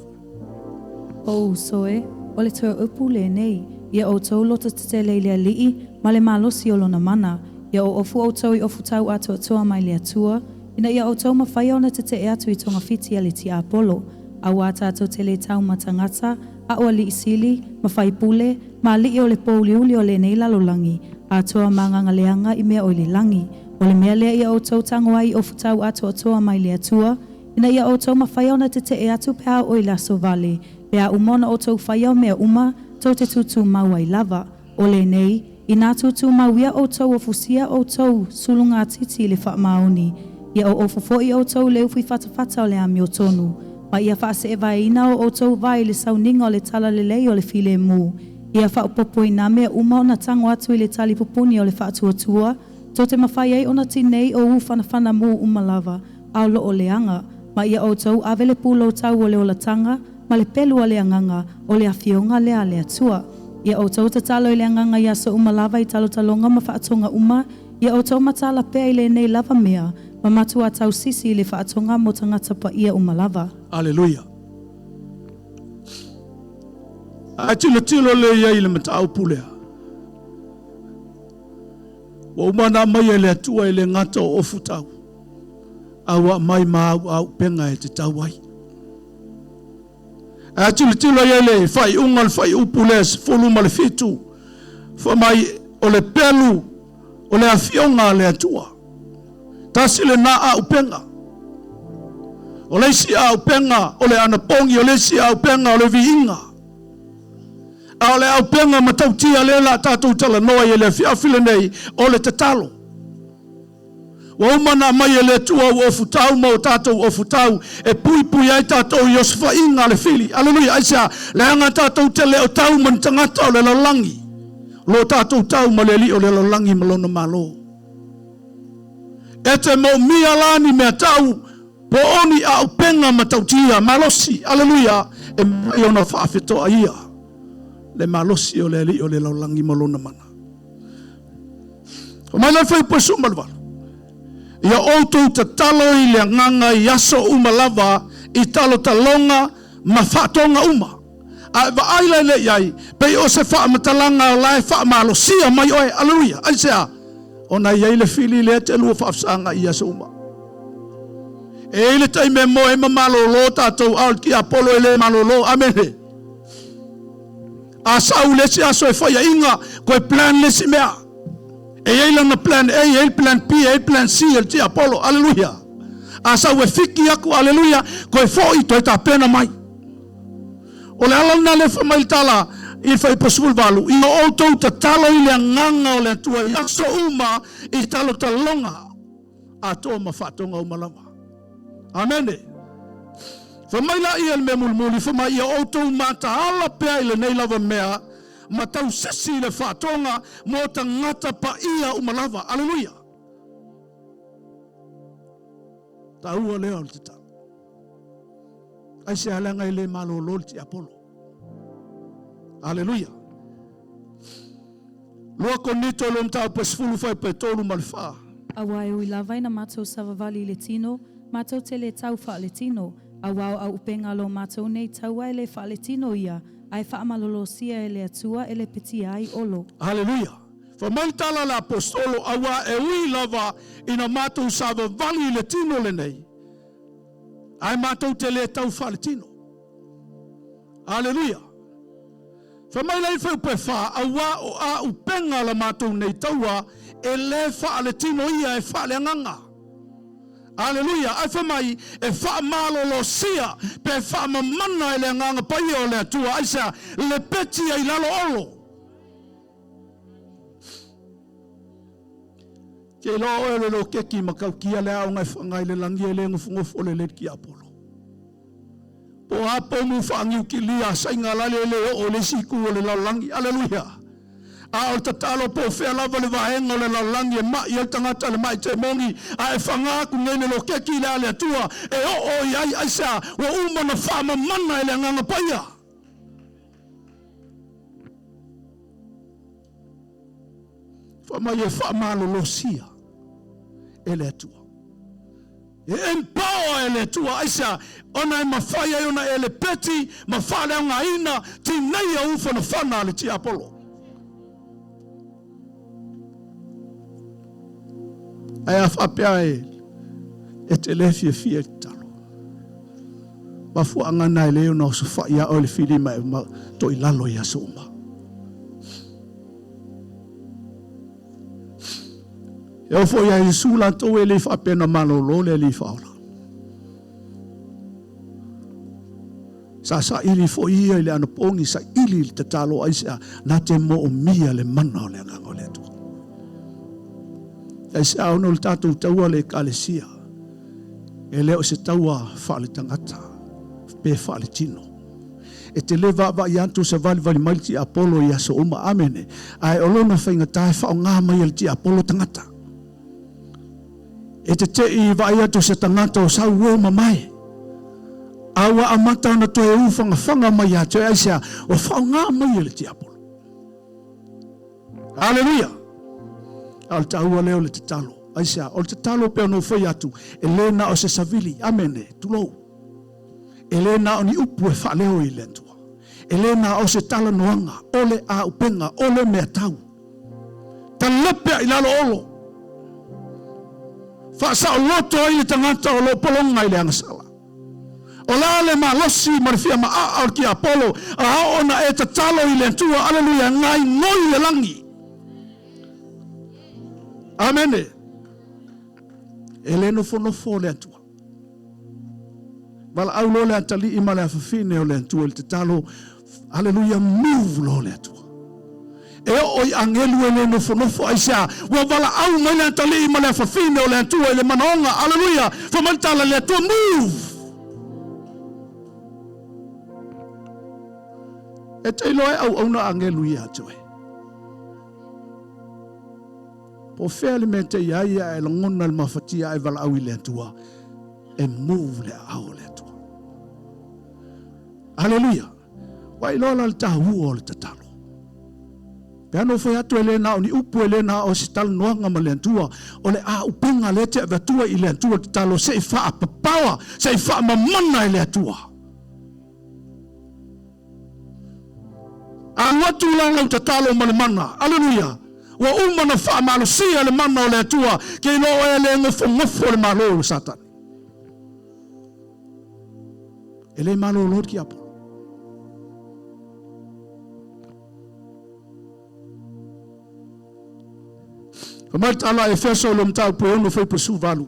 O soe, o le toa upu le nei. Ia o tau lota te leilea lii, ma le malosi o lona mana. Ia o ofu o tau I ofu tau ato toa mai le atua. Ina ia o tau mawhai ona te e atu I tonga fitia le ti Apollo. A wata ato te le tau matangata, a o li isili, mawhai pule, ma li o le pouliuli o le nei lalolangi. A toa manganga leanga I mea o le langi. O le mea lea ia o tau tango ai ofu tau ato toa mai le atua. Ina ia o tau mawhai ona te e atu pea o I laso vale. Pea umona o tau whai o mea uma, tau te tutu mau ai lava. O le nei, I nā tutu mauia o tau o fusia o tau sulunga titi le wha maoni. Ia o ofofoi o tau leu fui whatawhata o le ami o tonu. Ma ia wha se ewa ina o tau vai le sauninga o le tala le lei o le file mu. Ia wha upopo I nā mea uma o na tango atu I le tali pupuni o le wha tua. Tau te mawhai ei o na tinei o uwhanawhana mu umalava. Au lo o leanga. Ma ia o tau avele pulo tau o le o la tanga. Ma le pelu a le anganga o le afionga le a le atua. Ia o tau tatalo I le anganga ia so umalava I talo talonga ma whaatonga uma. Ia o tau matala pea I le nei lava mea. Ma matua tau sisi I le whaatonga mo tangata pa ia umalava. Hallelujah. tilo le ia i le matau pulea. Wa umana mai le atua i le ngata o futau. Awa mai au penga e te tauai. Tilo ia le fai ungal fai upules fulu ma le fitu. Fa mai o le pelu o le afionga le atua. Tasi le na au penga. O le si au penga o le anapongi o le si au penga o le viinga. A o le au penga matautia le la tatou tala noa i le fiafile nei o le tatalo. Wa umana mai e le tua o futau ma o tatou o futau e pui ai tatou i osfa inga le fili. Halleluia, aisa le anga tatou te le o tau man tangata o le lalangi. Lo tatou tau ma le li o le lalangi malona malo. E te mo mia lani mea tau po oni a upenga matautia malosi. Halleluia, e mai ona whaafetoa ia. Le malosi o le li o le lalangi malona mana. O mai le whai poesu malwala. Ia outou tatalo i le nganga i aso umalava i talo talonga ma whaatonga uma. A wa aila le iai, pei o se wha matalanga o lai wha malosia mai oe, aleluia, aisea. O na iai le fili le te lua whaafsanga i aso uma. E le tai me mo e mamalolo tatou al ki Apollo e le malolo, amene. A sau le si aso e whaia inga, koe plan le si mea. E ei lana plan A, e plan P, e plan C, e ti Apollo, aleluia. A sau e fiki aku, aleluia, koe fōi toi ta pena mai. O le alana le whamai tala, i whai pasul walu, i o outou ta talo i le nganga o le atua, i aso uma, i talo talonga, a toa ma whatonga umalama. Amene. Whamai la i el me mulmuli, whamai i o outou mata ala pea i le nei lava mea, ma tau sesi le whatonga mo ta ngata pa ia umalava. Aleluia. Ta ua leo le tata. Ai se alanga i le malolo ti Apollo. Aleluia. Lua konito lo mtau pesfulu fai petolu malfa. Awai ui lavaina matou savavali le tino, matou te le tau wha le tino, awau au upenga lo matou nei tau ai le wha le tino ia, ai whaamalolosia e le atua e le peti ai olo. Halleluia. Whamaitala le apostolo awa e ui lava ina mātou sava vali le tino le nei. Ai mātou te le tau wha le tino. Halleluia. Whamaila i whau pe wha awa o a upenga la mātou nei taua e le wha le tino ia e wha le anganga. Halleluia, ai whamai e wha malolo sia pe wha mamana e le nganga pai o le atua aisa le peti ai lalo olo. Ke lo e lo keki makau kia le au ngai whangai le langi e le ngufungofu le ki Apollo. Po hapo mu whangiu ki lia sainga lale le o le siku o le lalangi. Halleluia. A o tatalo po fea lava le vahenga le lalangi e mai el tangata le mai te mongi a e whanga ku ngene lo keki le ale atua e o iai aisa wa umana whama mana e le nganga paia. Whama e whamalo lo sia e le atua. E empower e le atua aisa ona e mawhaia ona e le peti mawhale o ngā ina ti nei a ufa na whana le ti Apollo. Ai a whapea e te le fia talo. Wafu angana e leo na o sufa ia o le fili mai to i lalo ia soma. E o fo ia i sula to e le whapea na malolo le li whaola. Sa ili fo ia i le anapongi sa ili te talo aisa na te mo o mia le mana o le angango le tua. E se au no le tātou taua le kalesia. E leo se taua whaale tangata. Pe whaale tino. E te le va i antu se vali mai ti Apollo i aso uma amene. Ai olona whainga tae whao ngā mai al ti Apollo tangata. E te i i antu se tangata o sau Roma mai. Awa amata na to e ufanga whanga mai atu e aisa o whao ngā mai al ti Apollo. Halleluia. Al taua leo le te talo. Aisa, o te talo peo no whai atu. E lena o se savili. Amene, tulou. E lena o ni upu e wha leo i le atua. Elena o se tala noanga, ole a upenga, ole mea tau. Talapea ilalo olo. Fasa o loto ile tangata o lo polonga ile angasala. O lale ma losi marifia ma a ki Paulo, a ona e Tatalo ile Atua, haleluia, ngai ngoi le langi. Amen. Eleno fonofo le Atua. Vala au lo le atali ima le afafine o le Atua le Tatalo, haleluia, move lo le Atua. E oi angelu ele no fonofo aisa wa vala au mai le atali ima le afafine o le Atua le manonga, haleluia, famantala le Atua move. E te iloe au na angelu ia atoe. Po fele me te iaia e langona le mafatia e vala au i le Atua e move le au le Atua. Halleluia. Wa ilola le tahu o le Tatalo. Peano foi atu ele na o ni upu ele na o se talo noanga ma le Atua o le a upenga le te avatua i le Atua Tatalo se i faa papawa, se i faa mamana i le Atua. A watu langa Tatalo ma le mana. Halleluia. Wa umana faa malusia le mana o le Atua ke ilo e le ngofo le malo le Satan. Ele malo Lord ki apo. Mataio Efeso lo mtau po ono foi pusu valu.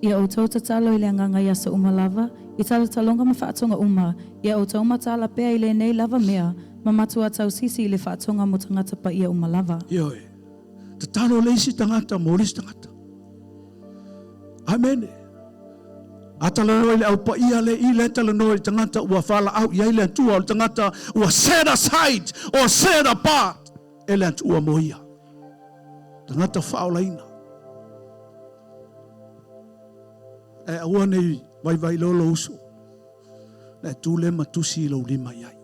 Ia o tau Tatalo ile nganga ia sa umalava, i tala talonga ma whaatonga uma, ia o tau matala pea ile nei lava mea, ma matua tau sisi ile whaatonga mo tangata pa ia umalava. Ioe, Tatalo leisi tangata, moris tangata. Amen. Atalano ile au pa ia le ile talano ile tangata ua fala au ia ile Atua o tangata ua set aside, or set apart, ele Atua mo ia. Tangata whaolaina. E aua nei vai lolo uso. Na tūle matusi ilo lima iai.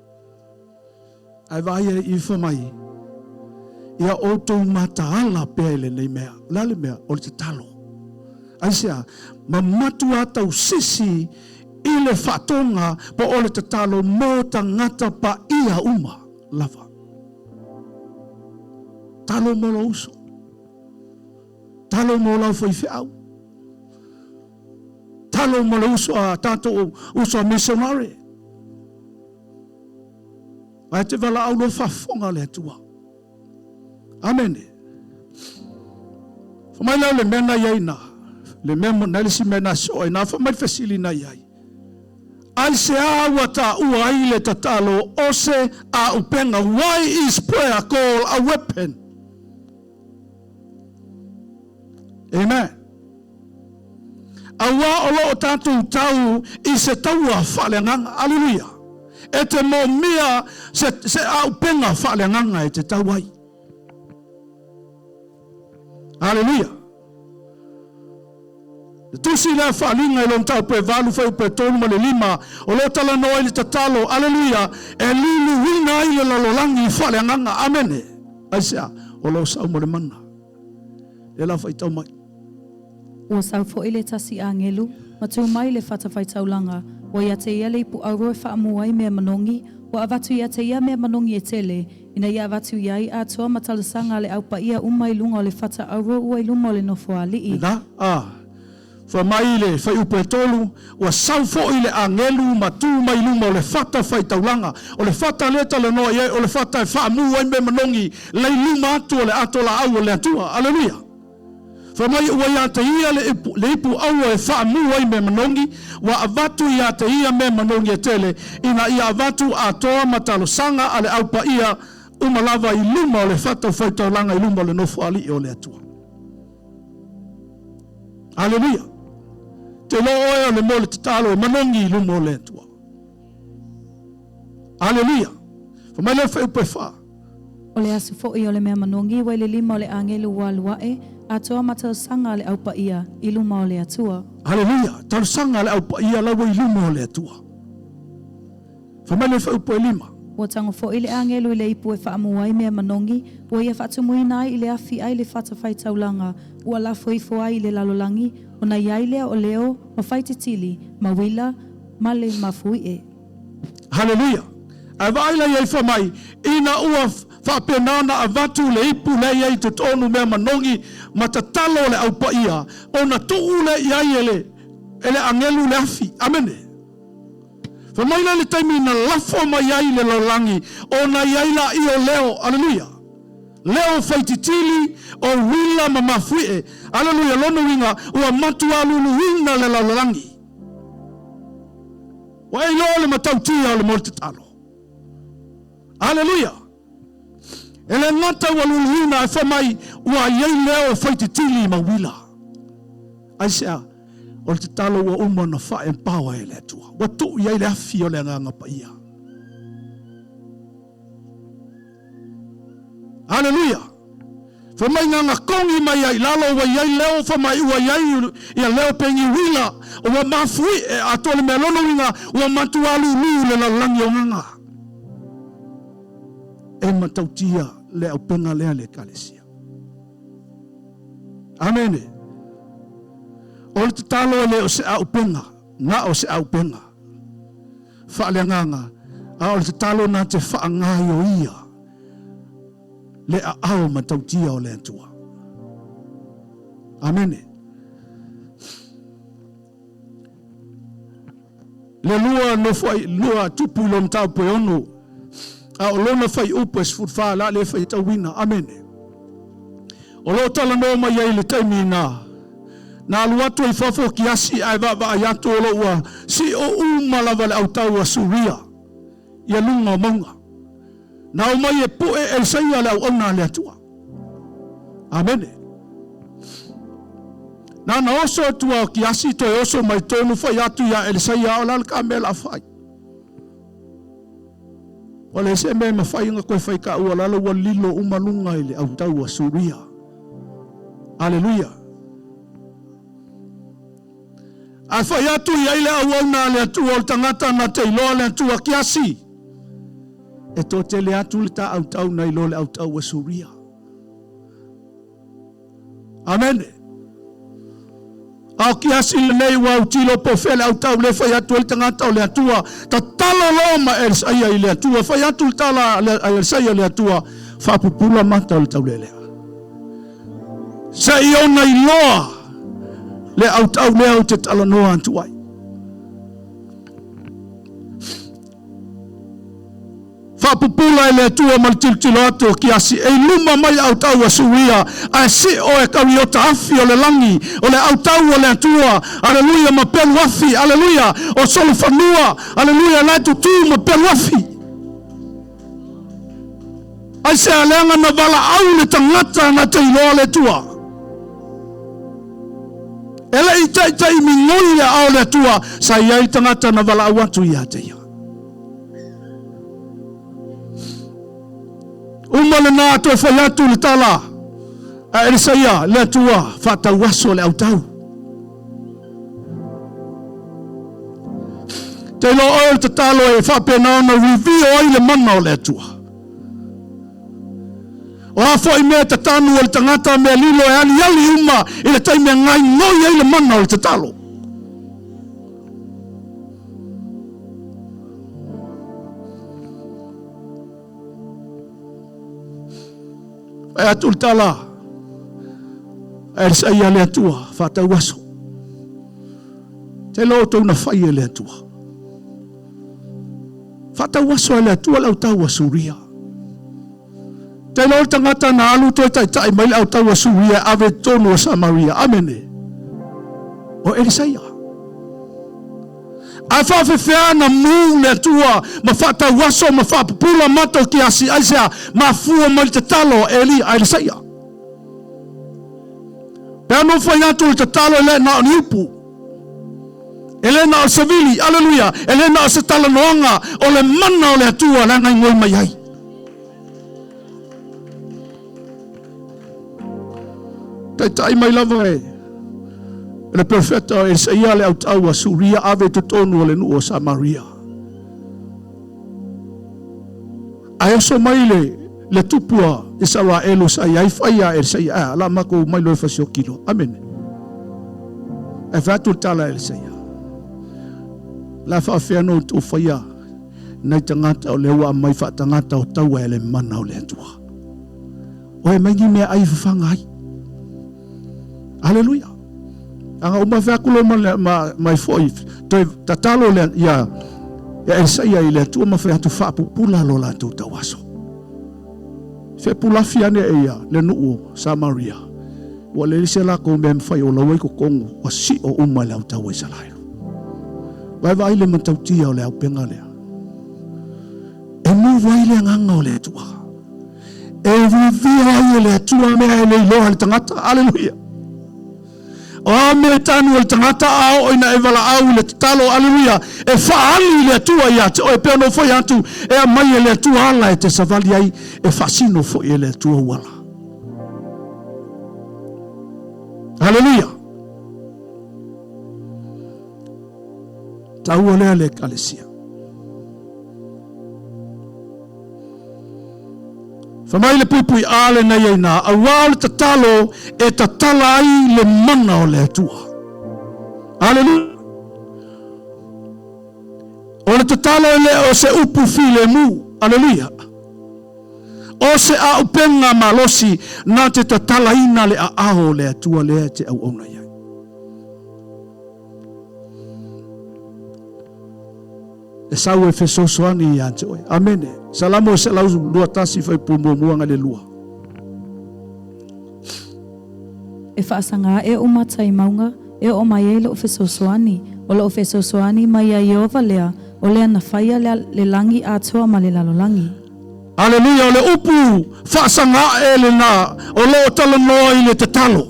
Ai vai e ifa mai. Ia oto mataala pele nei mea. Lale mea o le Tatalo. Ai sea, mamatu atau sisi ile whatonga po o le Tatalo mo tangata pa ia uma lava. Talo mo lo uso. Talo mo lau foi feau. Talo mo lau uso a tato uso a missionary. Ai te vala au no fafonga le Atua. Amen. Famai lau le mena iai na. Le memo na le si mena so ai na famai fesili na iai. Ai se awa ta ua ai le Tatalo o se a upenga. Why is prayer called a weapon? Amen. Awa olo o tātou tau I se taua whaleanganga. Alleluia. E te mo mea se au penga whaleanganga e te tauai. Alleluia. Tusi lea whalinga I lom tau pe valu whai pe tonu ma le lima. O lo tala noa I le Tatalo. Alleluia. E lulu wina I le lalolangi whaleanganga. Amene. Aisea. O lo sau mo le mana. E la whai tau mai. Ua sau fo ile tasi a ngelu, matu mai le whatawhai taulanga, wa ia te ia le ipu auroi whaamuai mea manongi, wa avatu ia te ia mea manongi e tele, ina ia avatu iai a toa matalasanga le aupa ia umai lunga o le whata auroi ua iluma o le nofo a lii. Ina, wha mai le whai upe tolu, ua sau fo ile a ngelu matu mai lunga o le whata whai taulanga, o le whata leta le noa iai, o le whata e whaamuai mea manongi, le luma atu o le atola au o le Atua. Alleluia. Famai ua ia te ia le ipu aua e whaamua I me manongi, wa avatu ia te ia me manongi e tele, ina ia avatu a toa matalo sanga ale aupa ia umalava I luma o le whata whaitaulanga I luma o le nofo ali o le Atua. Halleluia. Te lo oe o le mo le Tatalo e manongi I luma o le Atua. Halleluia. Famai le whai upe wha. O le asu fo I o le mea manongi, wa le lima o le angelu wa luae, a toa matalasanga le aupa ia I luma o le Atua. Halleluia. Talasanga le aupa ia lawa I luma o le Atua. Famai le whai upe lima. Ua tango fo I le angelu I le ipu e whaamuai mea manongi, ua ia whaatumuina ai I le afi ai le whatawhai taulanga, ua la foifo ai I le lalolangi, o na iai lea o leo, ma whaititili, ma wila, ma le mafui e. Halleluia. Ai vai la ia famai ina ua whapenana a vatu le ipu le iei te tonu mea manongi ma tatalo le au paia o na tuu le iai ele angelu le afi. Amene. Whamaila le taimi na lafo ma iai le laulangi o na iai la i o leo. Alleluia. Leo faititili o wila ma mafuie. Alleluia. Lono winga ua matu alulu wina le laulangi. Wa ilo le matautia o le molte talo. Alleluia. Ele ngata waluluhina e whamai ua iei leo faititili ma wila. Aisea, o te talo ua uma na wha empower e le atua. Wa tu iei le afi o le nganga pa ia. Halleluia. Whamai nganga kongi mai ai lalo wa iei leo whamai ua iei ia leo pengi wila. Ua mafui e atole mea lono winga ua matu alulu le lalangi o nganga. E matautia le au penga lea le kalesia. Amene. O te talo le o se au penga. Na o se au penga. Wha le nganga. A o te talo na te wha ngai o ia. Le a au matautia o le atua. Amene. Le lua no fai lua tupu lom tau pe ono. A o lona fai upo es futfa la le fai tawina. Amene. O lo tala no mai ai le taimi na aluatu i fafo ki asi ai va ayato o lo ua si o umalawa le au tau a suria. Ia lunga o maunga. Na o mai e poe el saia le au ona le atua. Amene. Na oso tua o ki asi to e oso mai tonu fai atu ia el saia o lalka me la fai. O le se me mawhai nga koe whai ka ua lalo wa lilo umalunga ile au tau a suria. Halleluia. A whai atu ia ile au auna le atua o tangata na te iloa le atua kiasi. E to te le atu le ta au tau na ilo le au tau a suria. Amene. Au kiasi le nei wa utilo po fele au tau le whai atu le tangata o le atua. Tatalo loma el saia i le atua. Whai atu le tala el saia le atua. Whapupula mata o le tau lelea. Sa iona i loa. Le au tau lea o te tala noa antuai. Whapupula le atua maltiltilo atu ki asi. E luma mai au tau a suria. A si o e kawi o taafi o le langi. O le au tau o le atua. Alleluia ma pelu afi. Alleluia. O solo whanua. Alleluia la tutu ma pelu afi. Ai se aleanga na wala au le tangata na te iloa le tua. Ele i taitai mingoi le au le tua. Sa iai tangata na wala au atu i ateia. Uma le nā to whai atu le tala. A erisaia le atua whatau waso le au tau. Te lo oil te talo e whapena ona review ai le mana o le atua. O hafo i mea te tanu o le tangata mea lilo e ali uma i le taimea ngai ngoi ai le mana o le te talo. E atu le tala. E saia le atua. Whatau waso. Te lo tau na whai le atua. Whatau waso le atua lau tau a suria. Te lo tangata na alu toi tai mai lau tau a suria. Ave tonu a Samaria. Amene. O e saia. A whawhewhea na mū le atua, ma whatau waso, ma whapupula mato ki asi aisea, ma fua mai te talo e li a saia. Pea no whai atu te talo ele na o niupu. Ele na o savili, alleluia, ele na o se tala noanga, o le mana o le atua, le ngai ngoi mai ai. Tai mai lava e. Le profeta Isaia le autaua suria ave tutonu le nuo Samaria. Ayoso maile le tupua Israelu sai ai faia Isaia la mako mai lo fasio kilo. Amen. E fatu tala Isaia. La fa fiano tu faia. nei tangata o le ua mai wha tangata o taua e le mana o le atua. O e maingi mea ai whanga ai. Halleluia. Anga uma whiakulo mai foi, toi tatalo le ia Isaia i le atua ma whea tu whapupula lo la tu tawaso. Whe pulafi ane e ia le nuu Samaria. Wa le lise la ko mea mwhai o lawai ko kongu wa si o uma le au tawa i salairu. Wai vai le mantautia o le au penga lea. E mu vai le nganga o le atua. E vivia ai le atua mea e le iloha le tangata. Halleluia. O me tanu o tangata ao ina e wala au le talo, aleluia, e whaali le atua ia te o e peo no foi atu e a mai le atua ala e te savali ai e whasino foi e le atua wala. Aleluia. Taua lea le kalesia. Whamai le pui ale na iei nā, a wāo le tatalo e tatala ai le mana o le atua. Halleluia. O le tatalo e le o se upu fi le mu. Halleluia. O se a upenga malosi na te tatala ina le a aho le atua le te au ona iai. E sau e Efeso soani i ante oi. Amene. Salamo e se lau lua tasi fai pumuamuanga le lua. E whaasanga e o matai maunga e o mai e le Efeso soani. O le Efeso soani mai a Iova lea o lea na whaia le langi Atua ma le lalolangi. Halleluia, o le upu whaasanga e le na o lo talo noa i le te talo.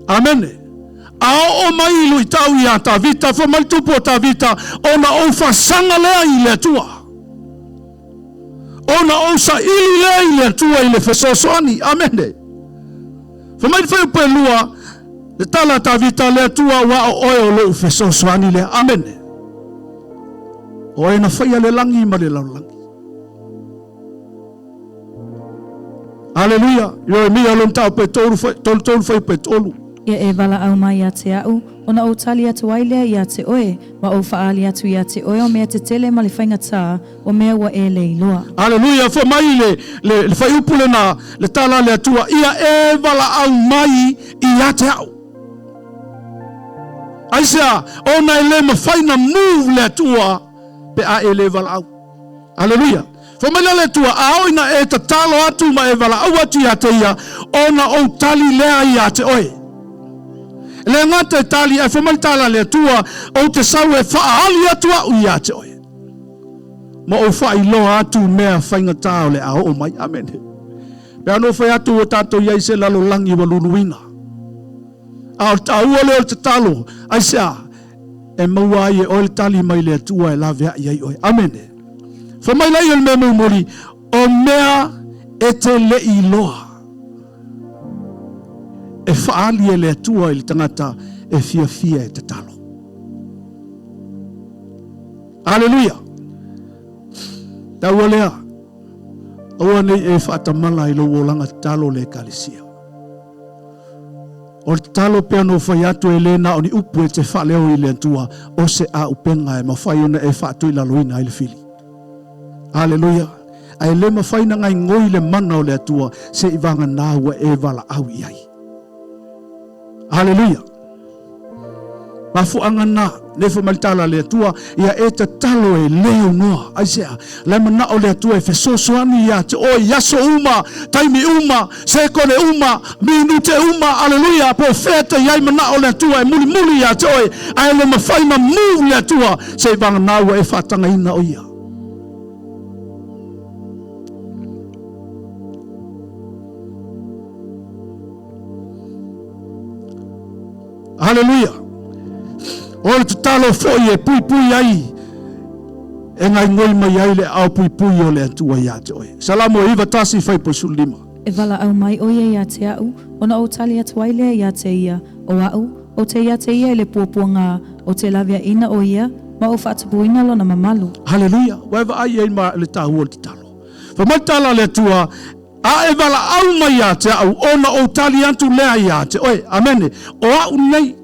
Amene. Ao o mai lui tau i a ta vita, fa mai tupu o ta vita, ona o whaasanga lea i le atua. Ona o sa ili lea i le atua i le fesosoani, amene. Fa mai whai upe lua, le tala ta vita le atua wa o oe o lo fesosoani lea, amene. O e na whaia le langi ma le laulangi. Halleluia, yo e mia lom tau pe tolu whai pe tolu. Ia e wala au mai a te au, ona o tali atu wailea i a te oe, wa o whaali atu i a te oe o mea te tele ma le whaingatā, o mea wa e le iloa. Halleluia, wha mai le whai upule na le tala le atua, ia e wala au mai i a te au. Aisea, ona e le ma whaina move le atua, pe a e le wala au. Halleluia. Whamela le tua ao ina e ta talo atu ma e wala au atu i a te ia, ona o tali lea i a te oe. Le ngata e tali e whamali tala le tua o te sau e whaali atua u i a te oe. Ma o whai loa atu mea whainga tāo le ao o mai, amen. Pea no whai atu o tātou iai se lalo langi wa lunuina. A o tāua le o te talo, aisea, e maua ai e o le tali mai le tua e la vea iai oe, amen. Whamai lai o le mea maumori, o mea e te le i loa. E whaali e le atua i le tangata e fia e te talo. Halleluia. Taua lea. Aua nei e whaatamala i lo wolanga talo le kalesia. O le talo pea no whai atu e le na o ni upu e te whaleo i le atua o se a upenga e mawhai ona e whaatu i laloina i le fili. Halleluia. Ai le mawhai na ngai ngoi le mana o le atua se i vanga nāua e wala au i ai. Halleluia. Mafuanga na nefo malitala le atua ia e te talo e leo noa. Aisea, le mana o le atua e fesosoani ia te o yaso uma, taimi uma, sekone uma, minute uma, halleluia, profeta iai mana o le atua e muli muli ia te oi, ai le mawhaima mu le atua, se vanga naua e whatanga ina o ia. Halleluia. O le tatalo foi e pui ai. E ngai ngoi mai ai le au pui o le atua ia te oe. Salamo e iwa tasi fai po sulima. E wala au mai oia ia te au, ona o tali atu wailea ia te ia, o au, o te ia te ia le puapuanga, o te lavia ina o ia, ma o whaatapuina lo na mamalu. Halleluia. Waiva ai e ma le tahu o le tatalo. Whamatala le atua, a e wala au mai ia te au, ona o tali atu lea ia te oe. Amene. O au nei.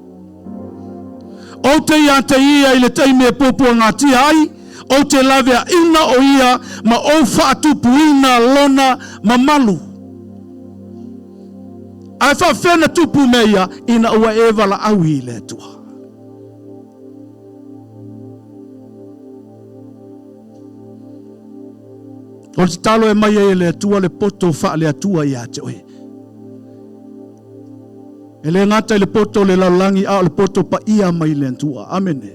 O te ia te ia i le teime pupua ngā tia ai, o te lawe a ina o ia ma o whaatupu ina lona mamalu. Ai whawhena tupu me ia ina ua e wala au i le atua. O te talo e mai e le atua le poto wha le atua i a te oe. E le ngata i le poto le laulangi a le poto pa ia mai le atua. Amene.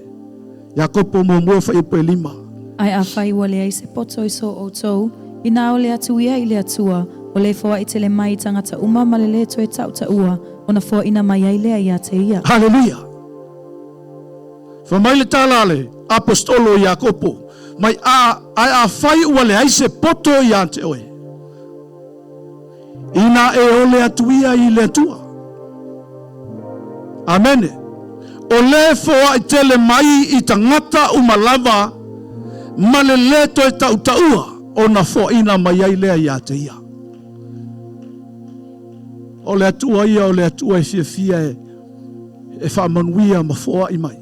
Iakopo mo mua wha ipo e 5. Ai a whai wale ai se poto i so o tau, ina o le atu ia i le atua, o le fua i te le mai tangata uma ma le le toe tau ta ua, o na fua ina mai ai lea ia te ia. Halleluia. Fa mai le talale, apostolo Iakopo, mai ai a whai ua le ai se poto i a te oe. Ina e o le atu ia i le atua. Amene. O le fua i te le mai i tangata umalava, ma le le toe tau taua, o na fua ina mai ai lea ia te ia. O le atua ia o le atua e fia e whaamanuia ma fua i mai.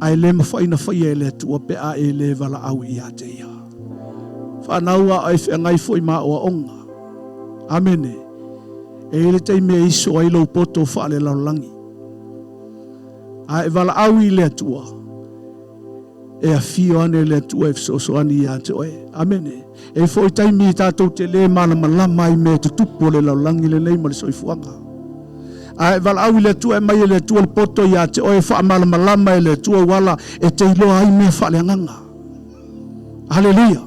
Ai le ma whaina whaia e le atua pe a e le wala au i a te ia. Whanaua ai whiangai fo i maa oa onga. Amene. E le teime iso ai lau poto wha le laulangi. Ai wala au i le atua. E a fio ane le atua e fisoso ani i a te oe. Amene. E fo i taimi i tātou te le mana malama i me te tupo le laulangi le nei ma le soifuanga. Ai wala au i le atua e mai e le atua le poto i a te oe wha mana malama e le atua wala e te iloa ai me wha le nganga. Halleluia.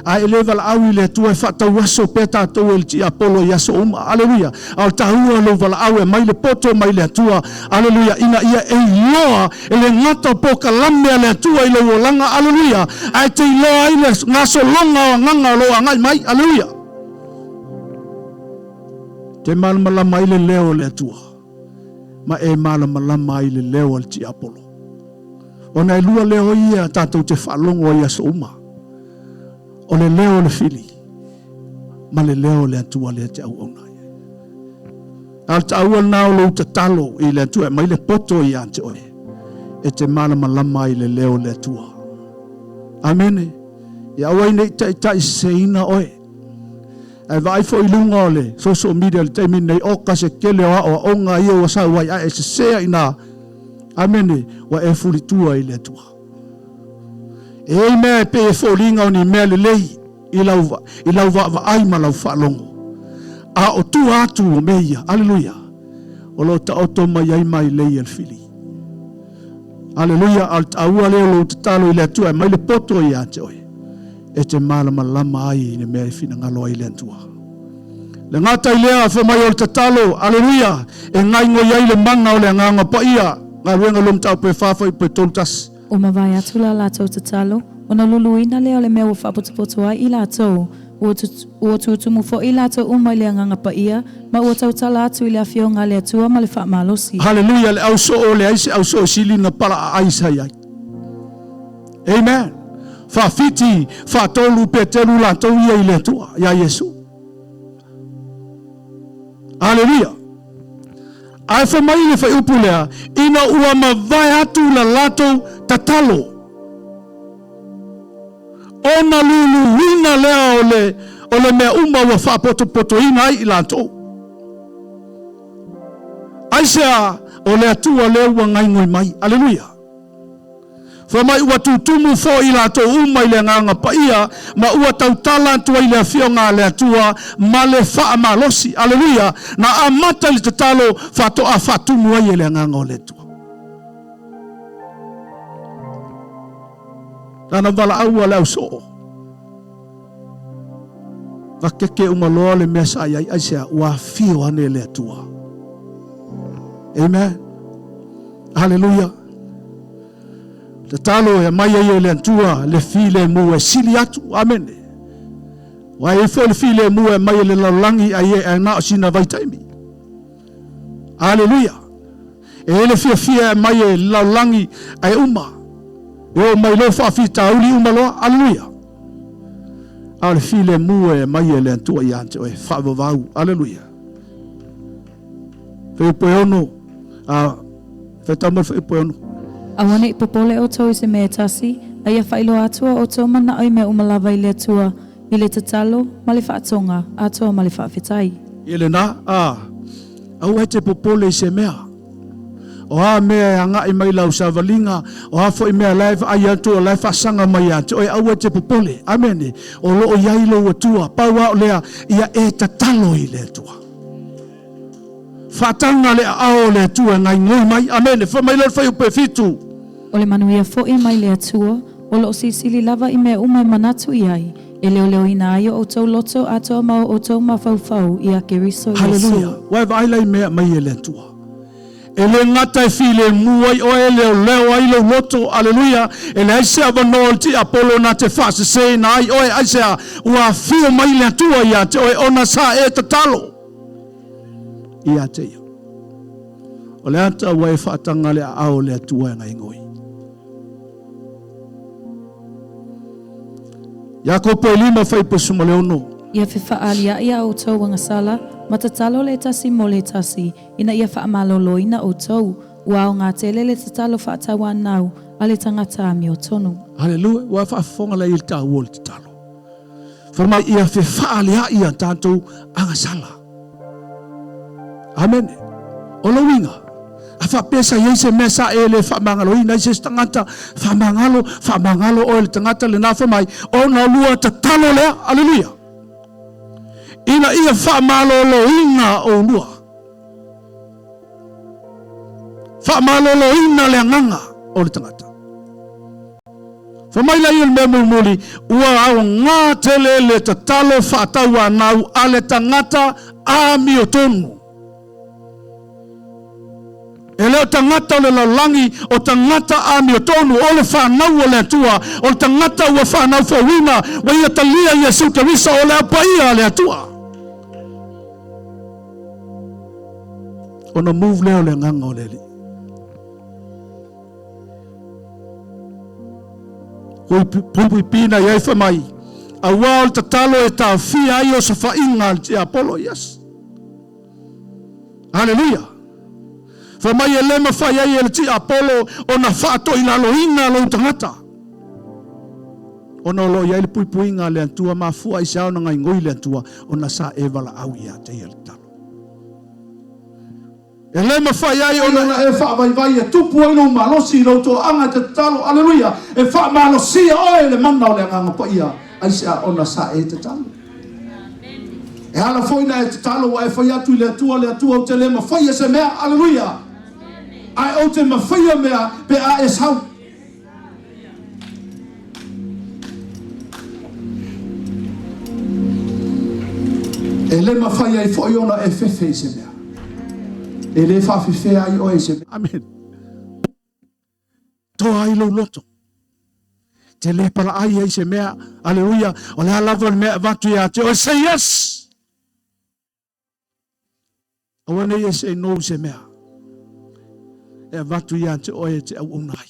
Ai le wala au i le atua e wha tau aso pe tātou e le ti Apollo i aso uma. Halleluia. Al tahua lo wala au e mai le poto mai le atua. Halleluia. Ina ia e iloa e le ngata po kalame le atua i lo langa. Halleluia. Ai te iloa ai le ngaso longa o nganga lo angai mai. Halleluia. Te malamalama i le leo le atua. Ma e malamalama i le leo le ti Apollo. Ona e lua leo ia tātou te whalongo i aso uma. O le leo le fili. Ma le leo le atua le te au ona. Al ta au nao lo tatalo i le atua. Ma i le poto i ante oe. E te malamalama i le leo le atua. Amene. Ia awai nei tai seina oe. E vai fo i lunga o le social media le teimi nei oka se kele o onga ia o sa wai a e se sea ina. Amene. Wa e fulitua i le atua. E mea pe e fōringa o ni mea le lei i lau va ai ma lau whalongo. A o tu atu o meia. Alleluia. O lo ta oto mai ai mai lei al fili. Alleluia. Al ta ua leo lo tatalo i le atua. Mai le poto i ate oe. E te malama lama ai ni mea i fina ngalo ai le atua. Le ngata i lea fa mai o le tatalo. Alleluia. E ngai ngoi ai le manga o le nganga pa ia. Galuega lom tau pe fafa i pe toltas. O mawai atu la lātou tatalo, o na luluina leo le mea o whapotopoto ai i lātou, ua tutumu fo i lātou umai le anganga pa ia, ma ua tautala atu i le awhionga le atua ma le whaamalosi. Halleluia, le auso o le aise auso sili na pala a aisa iai. Amen. Whawhiti, whatolu pe teru lātou ia i le atua, ia Yesu. Halleluia. Ai fa mai le fai upu lea, ina ua mawai atu la lato tatalo. Ona lulu wina lea o le mea uma ua wha poto ina ai i lato. Ai sea o le atua lea ua ngai ngoi mai. Alleluia. Fa mai ua tutumu fo i lato uma i le nganga pa ia, ma ua tautala tua i le awhionga le atua, ma le wha amalosi. Alleluia. Na amata li tatalo fa to a whatumu ai le nganga o le atua. Tana wala aua le au soo. Wakeke umaloa le mesa ai aisea ua fio ane le atua. Amen. Halleluia. Tatalo e mai ai le atua le file mu e sili atu. Amen. Wa e fo le file mu e mai le laulangi ai e na sina vai taimi. Halleluia. E le fia mai e laulangi ai uma. E o mai lo fa fita uli uma lo. Halleluia. Al file mu e mai le atua i ante e fa vau. Halleluia. Fe poeno a fe tamor fe poeno. Awane i popole o tau se mea tasi, Aia whailo atua o tō mana ai me umalava I le atua I le tatalo ma le whaatonga atua ma le whaafetai. Ele na, au e te popole I se mea. O a mea e anga I mai lau savalinga, o a fo I mea live ai atu o live asanga mai atu, o e au e te popole, amene, o lo o yailo atua, paua o lea, ia e tatalo I le atua. Whatanga le ao le atua ngai ngoi mai, amene, fa mai lor fai upe fitu. O le manuia fo I mai le atua, o lo sisili lava I mea umai manatu I ai, e leo leo ina aio o tau loto atua mau o tau mawhauwhau I a keriso Halleluiah, wai vailai mea mai e le atua. Ele ngata e file muai o ele o leo ai lo loto, aleluia, ele aise avano ti Apollo na te fase se na ai oe aise a ua fio mai le atua ia te oe ona sa e tatalo. Ia te ia. O le ata ua e whaatanga le ao le atua ngai ngoi. Iakopo 5 fai posuma le ono. Ia whiwha alia ia o tau wangasala, matatalo le tasi mo le tasi, ina ia whaamalolo ina o tau, ua o ngā tele le tatalo whaatawa nau, a le tangata ami o tonu. Halleluiah, ua whaafonga le il tau o le tatalo. Whamai ia whiwha alia ia tātou angasala. Amen. O lo winga. A whapesa iei se mesa e le whamangalo ina i se tangata whamangalo o le tangata le nā whamai o na lua tatalo lea. Halleluiah. Ina ia whamalolo ina o lua. Whamalolo ina le nganga o le tangata. Whamaila ia le mea muli ua au ngā tele le tatalo whaataua nau a le tangata a mi o tonu. E leo tangata o le laulangi o tangata a mi o tonu o le whanau o le atua o le tangata ua whanau whawina wa ia talia ia sutarisa o le apaia le atua. Ona move leo le nganga o leli. Hui pui pina iai whamai. A wao tatalo e ta fia ai o sa whainga te Apollo, yes. Halleluiah. Whamai e lema whai ai e le ti Apollo o na whaato I lalo ina lo tangata. Ona lo iai le pui puinga le antua mafua I sao na ngai ngoi le antua o na sa e wala au ia te ia le talo. E le mawhai ai o na e wha vai vai e tupu ai no malosi lo to anga te talo, aleluia, e wha malosi o e le mana o le nganga pa ia, ai sea o na sa e te talo. E hala foina e te talo wa e whai atu le atua o te le mawhai e se mea, aleluia. Ai o te mawhai mea pe a e sau. E le mawhai ai whai ona e whewhe se mea. E le whawhiwhea ai o e se. Amen. Toa ai lo loto. Te le para ai ai se mea. Aleluia. O le halava le mea vatu ia te. O say yes. O wane e say no se mea. E vatu ia te o e te au unai.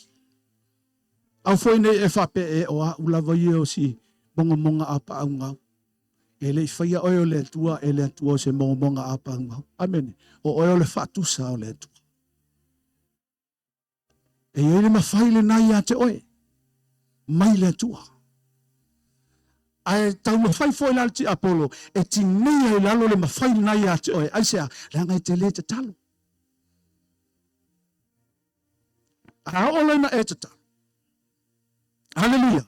Au foi ne e whape e o a ulava ia o si monga apa au ngau. E le whaia oe o le atua, e le atua o se monga apa au ngau. Amen. O oe o le whatusa o le atua. E e le mawhai le nai a te oe. Mai le atua. Ai tau mawhai foi lal ti Apollo. E ti nei ai lalo le mawhai le nai a te oe. Ai sea, langai te le te talo. A ole na e te talo. Halleluia.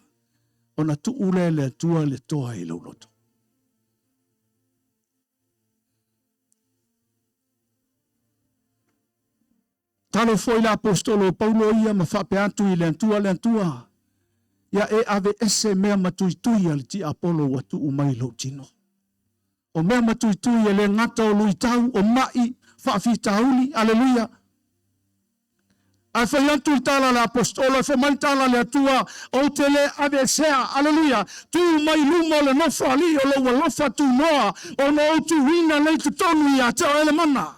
O na tu ule le atua le toa I lauloto. Talo foi la apostolo Paulo ia ma whape atu I le antua. Ia e ave ese mea matuitui al ti Apollo watu umai lo tino. O mea matuitui e le ngata o lui tau, o mai, whaafi tauli, aleluia. Ai whai atu I tala le apostolo, ai whamai tala le atua, o te le ave esea, aleluia. Tu mai lumo le nofa ali, o lo walofa tu noa, o no tu wina nei tu tonu ia te o ele mana.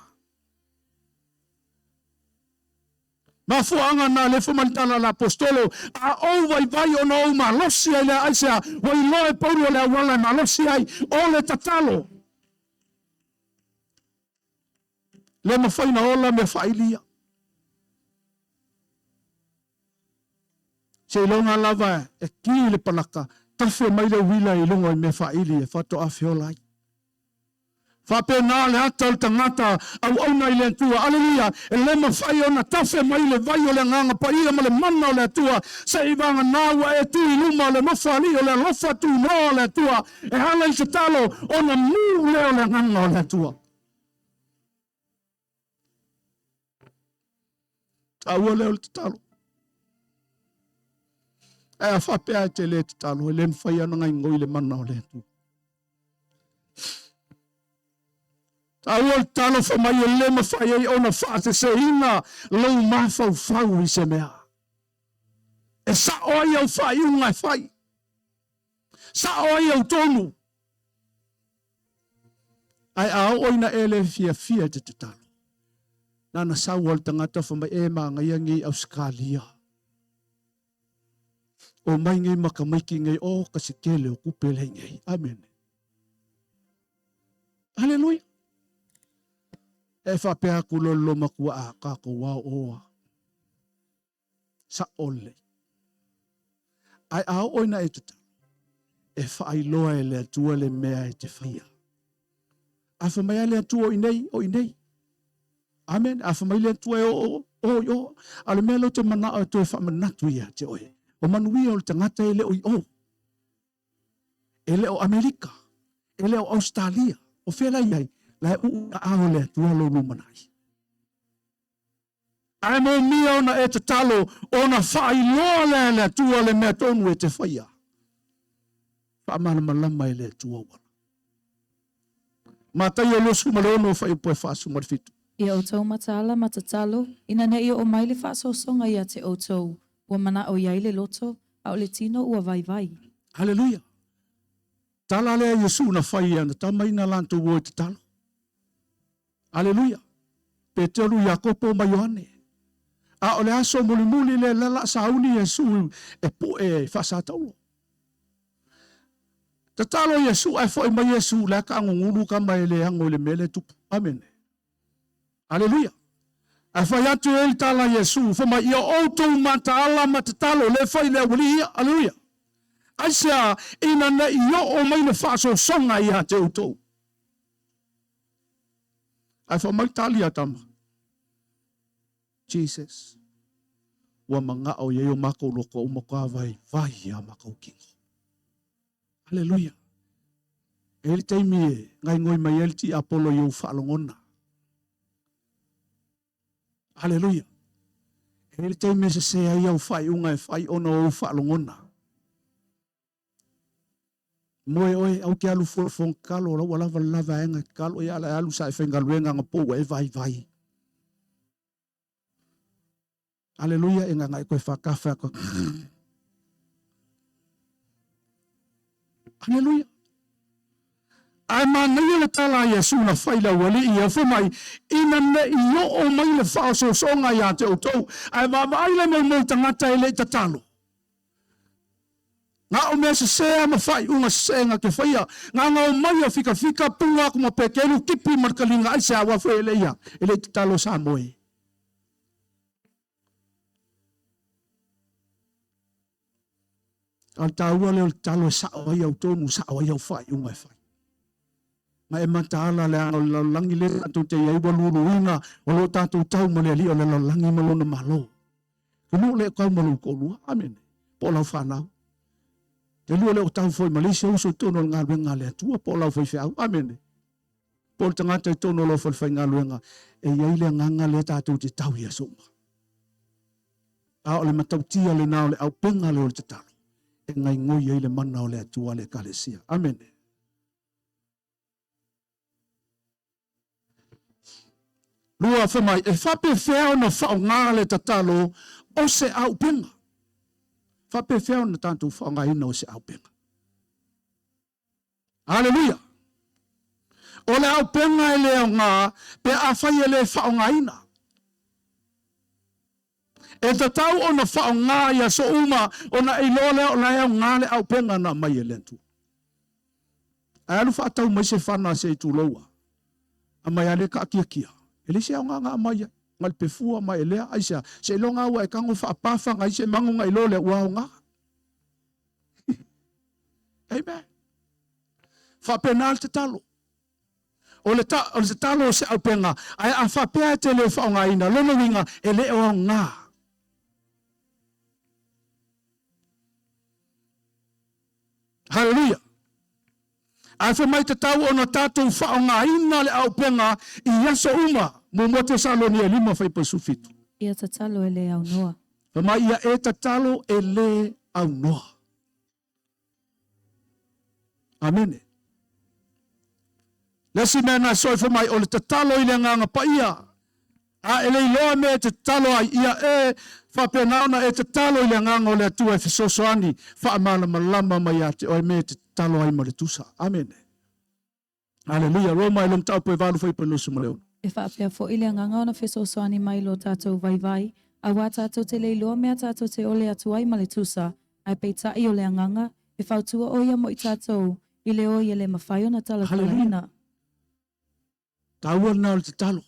Ma fuanga na le fumantala la apostolo a o vai o no ma losi ai le aisea wai loe Paulo le wala na losi ai o le tatalo le ma faina ola me failia Se longa lava e ki le palaka. Tafe mai le wila I longa I me whaili e whato a whiolai. Whapena le ata o tangata au auna I le atua. Alleluia. E le ma whai ona tafe mai le vai o le nganga pa ia ma le mana o le atua. Se I vanga nawa e tu I luma o le mawhali o le lofa tu no o le atua. E hala I Tatalo ona mu le o le nganga o le atua. Aua le o le Tatalo. E a whapea te le Tatalo. E le mwhai ana ngai ngoi le mana o le atua. Aua talo fa mai le ma fa ye ona fa te se ina lo ma fa I se mea. E sa o ia fa I unga fai. Sa o ia tonu. Ai a o ina ele fia te talo. Nana sa wal tangata fa mai e ma ngai ngi Australia. O mai ngai makamiki ngai o kasikele o kupele ngai. Amen. Halleluia. E whapea kulolo makua a kako wao oa. Sa ole. Ai ao oina e tuta. E whaailoa e le atua le mea e te whaia. A whamaya le atua o inei. Amen. A whamaya le atua e o. A le mea lo te mana o te whamanatu ia te oe. O manuia o le tangata e le o. E le o Amerika. E le o Australia. O whela iai. Lai ao le atua lo numanai. Ai mo mia ona e Tatalo ona whaailoa le atua le mea tonu e te whaia. Whaamana malama e le atua wala. Mataio lo suma le ono whai poe whaasu marifitu. Ia outou matala matatalo, ina ne ia o mai le whaasosonga ia te outou, ua mana o iai le loto, a o le tino ua vai. Halleluia. Tala lea Yesu na whai ana tamaina lanto wo e Tatalo. Halleluia. Petero Iakopo ma Iohane. A o le aso muli le lala sauni Yesu e po e whasataulo. Tatalo Yesu ai foi mai Yesu la ka ngulu ka mai le ango le mele tupu. Amen. Halleluia. Ai foi atu e tala Yesu foi mai ia auto matala matatalo le foi le ULIA. Halleluia. Ai sia ina na io o mai le faso songa ia te utou. Ai foi mai talia tama. Jesus. Wa manga o ye o mako loko o mako vai a mako kingo. Halleluia. Ele taimi ngai ngoi mai ele ti Apollo yo whaalongona. Halleluia. Ele taimi se se ai au whai unga e whai ona o whaalongona. Moe oe au ke alu fong kalo la wala lava enga kalo ya la alu sa e Galuega nga po e vai. Halleluia enga ngai koe whakafa ko. Halleluia. Ai manai le tala Yesu na whaila wali ia whamai ina ne io o mai le whaaso songa ia te outou. Ai mai le mo tangata e le Tatalo. Nga o mea se sea ma whai unga senga ke whaia. Nga o mai a fika punga kuma pekelu kipi markalinga ai se awa whae le ia. E le Tatalo sa moe. Al taua le talo sa o ia tonu sa o ia whai unga e whai. Ma e mataala le ang langi le atu te iai waluruina o lo tātou tau ma le li o le langi malona malo. Kunu le kau malu kolua. Amen. Po lau whanau. Te lua le o tau foi Malaysia uso tono ngā luenga le atua po lau foi whiau. Amen. Po le tangata i tono lau foi ngā luenga. E iai le nganga le tātou te tau ia soma. A o le matautia le nao le au penga le o le Tatalo. E ngai ngoi iai le mana o le atua le kalesia. Amen. Lua whamai, e whape whiao na whao ngā le Tatalo o se au penga. Whape whiao na tātou whao ngā ina o se au penga. Halleluia. O le au penga e leo ngā, pe a whai e le whao ngā ina. E tatau o na whao ngā ia so uma, o na ilo leo o na eo ngā le au penga na mai e lentu. A alu whaatau mai se whana se i tūloua. A mai ale ka kia. Ele se au ngā mai ia. ngal pefua mai elea aisa se longa wa kango fa pafa ngai se mango ngai lo le wa nga. Amen. Fa penal te talo. O le talo se au penga ai a fa pe te le fa nga ina lo no winga ele o nga. Halleluia. Ai fa mai te tau ona tatou fa nga ina le au penga I aso uma mo mo Tesalonia 5 fa ipasufitu. Ia tatalo ele au noa. Fa mai ia e tatalo ele au noa. Amen. Lesi mena soi fa mai o le tatalo I le nganga pa ia. A ele loa me te talo ai ia e fa penaona e te talo I le nganga o le atua Efeso soani fa amala malama mai ate o me te talo ai mo le tusa. Amen. Halleluia. Roma I long tau pe valu fa I lusu maleo. E whaapea fo ile nganga ona feso soani mai lo tātou vai, a wā tātou te leiloa mea tātou te ole atu ai male tusa, ai peita I ole nganga, e whautua o ia mo I tātou, I le o ia le mawhai ona tala kalahina. Taua na o te talo.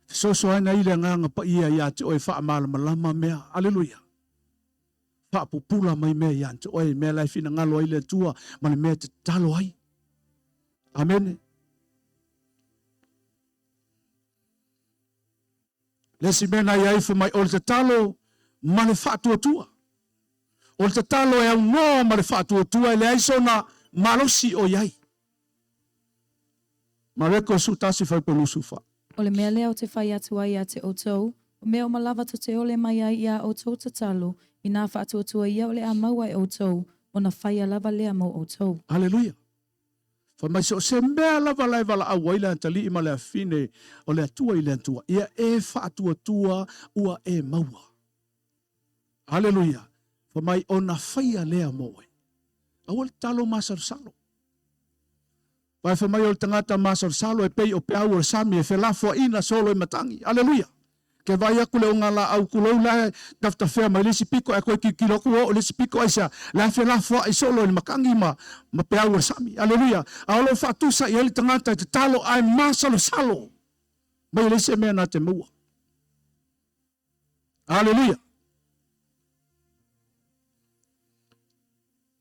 Feso soani I le nganga pa ia ia te oe wha amala malama mea. Halleluia. Wha pupula mai mea ia te oe mea lai fina ngalo ai le tua, male mea te talo ai. Amen. Lesi mena ia ifu mai o le talo male whaatua tua. O le talo e au no male whaatua tua e le aisona malosi o iai. Mareko sutasi fai pelusu fa. O le mea lea o te whai atu ai a te outou, o mea o malawa to te ole mai ai ia outou tatalo, I nā whaatua tua ia o le a maua e outou, o na whai a lava lea mo outou. Halleluia. Fa mai se mea lava lai vala au waila antali ima le afine o le atua I le atua. Ia e whaatua tua ua e maua. Halleluia. Fa mai o na whaia lea moe. Awal talo masar salo. Vai fa mai o le tangata masar salo e pei o pe au o sami e felafo ina solo I matangi. Halleluia. Ke vai aku le ngala au kulou la tafta fea mai lesi piko e koe ki kiloko o lesi piko aisa la felafo I solo I makangi ma pe au o sami. Halleluia. Aolo fatusa I ele tangata te talo ai masalo salo. Mai lesi mea na te mua. Halleluia.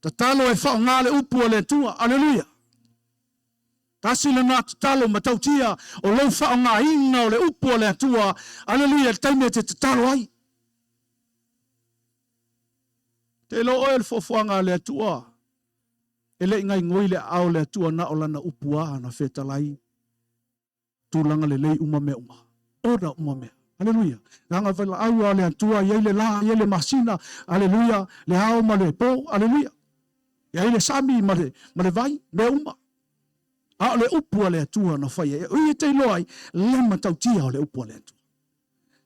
Ta talo e whao ngale upu o le tua. Halleluia. Tasi le nā talo matautia o lau whao ngā ina o le upu o le atua. Halleluia, taime te talo ai. Te lo oe le fofuanga le atua. E le ingai ngoi le au le atua na o lana upua na whetalai. Tūlanga le lei umame uma. Ora umame. Halleluia. Nganga whala au a le atua, iei le la, iei le masina. Halleluia. Le hao ma le po. Halleluia. Iei le sami ma le vai, me uma. A le upua le atua na whaia. E ui te loai, le matautia o le upua le atua.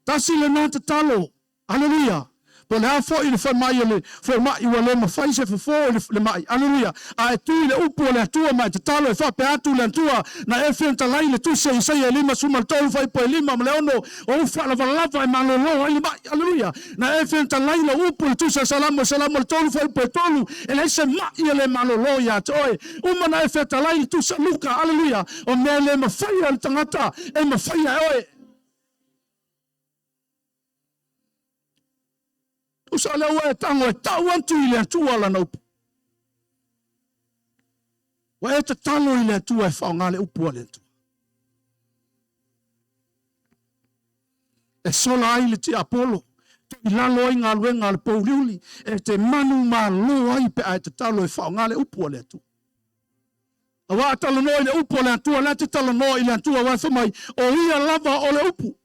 Tasi le nā te talo. Halleluia. Po le hafo I le whamai le whamai ua le mawhai se whafo le mai. Halleluia. A e tui le upua le atua mai te talo e whape atu le atua na e whianta lai le tuse I sei e lima suma le tolu whai po e lima ma le ono o ufa la valava e malolo I mai. Halleluia. Na e whianta lai le upu le tuse salamo le tolu whai po e tolu e le se mai e le malolo ia te oe. Uma na e whianta lai le tuse luka. Halleluia. O mea le mawhai al tangata e mawhai e oe. Usa le ua e tango e tau antu I le atua la na upu. Wa e te talo I le atua e whao ngā le upu a le atua. E sola ai le te Apolo. I lalo ai ngā luenga le pouliuli. E te manu mā lo ai pe ai te talo e whao ngā le upu a le atua. A wa talo no I le upu a le atua. La te talo no I le atua wa whamai. O ia lava o le upu.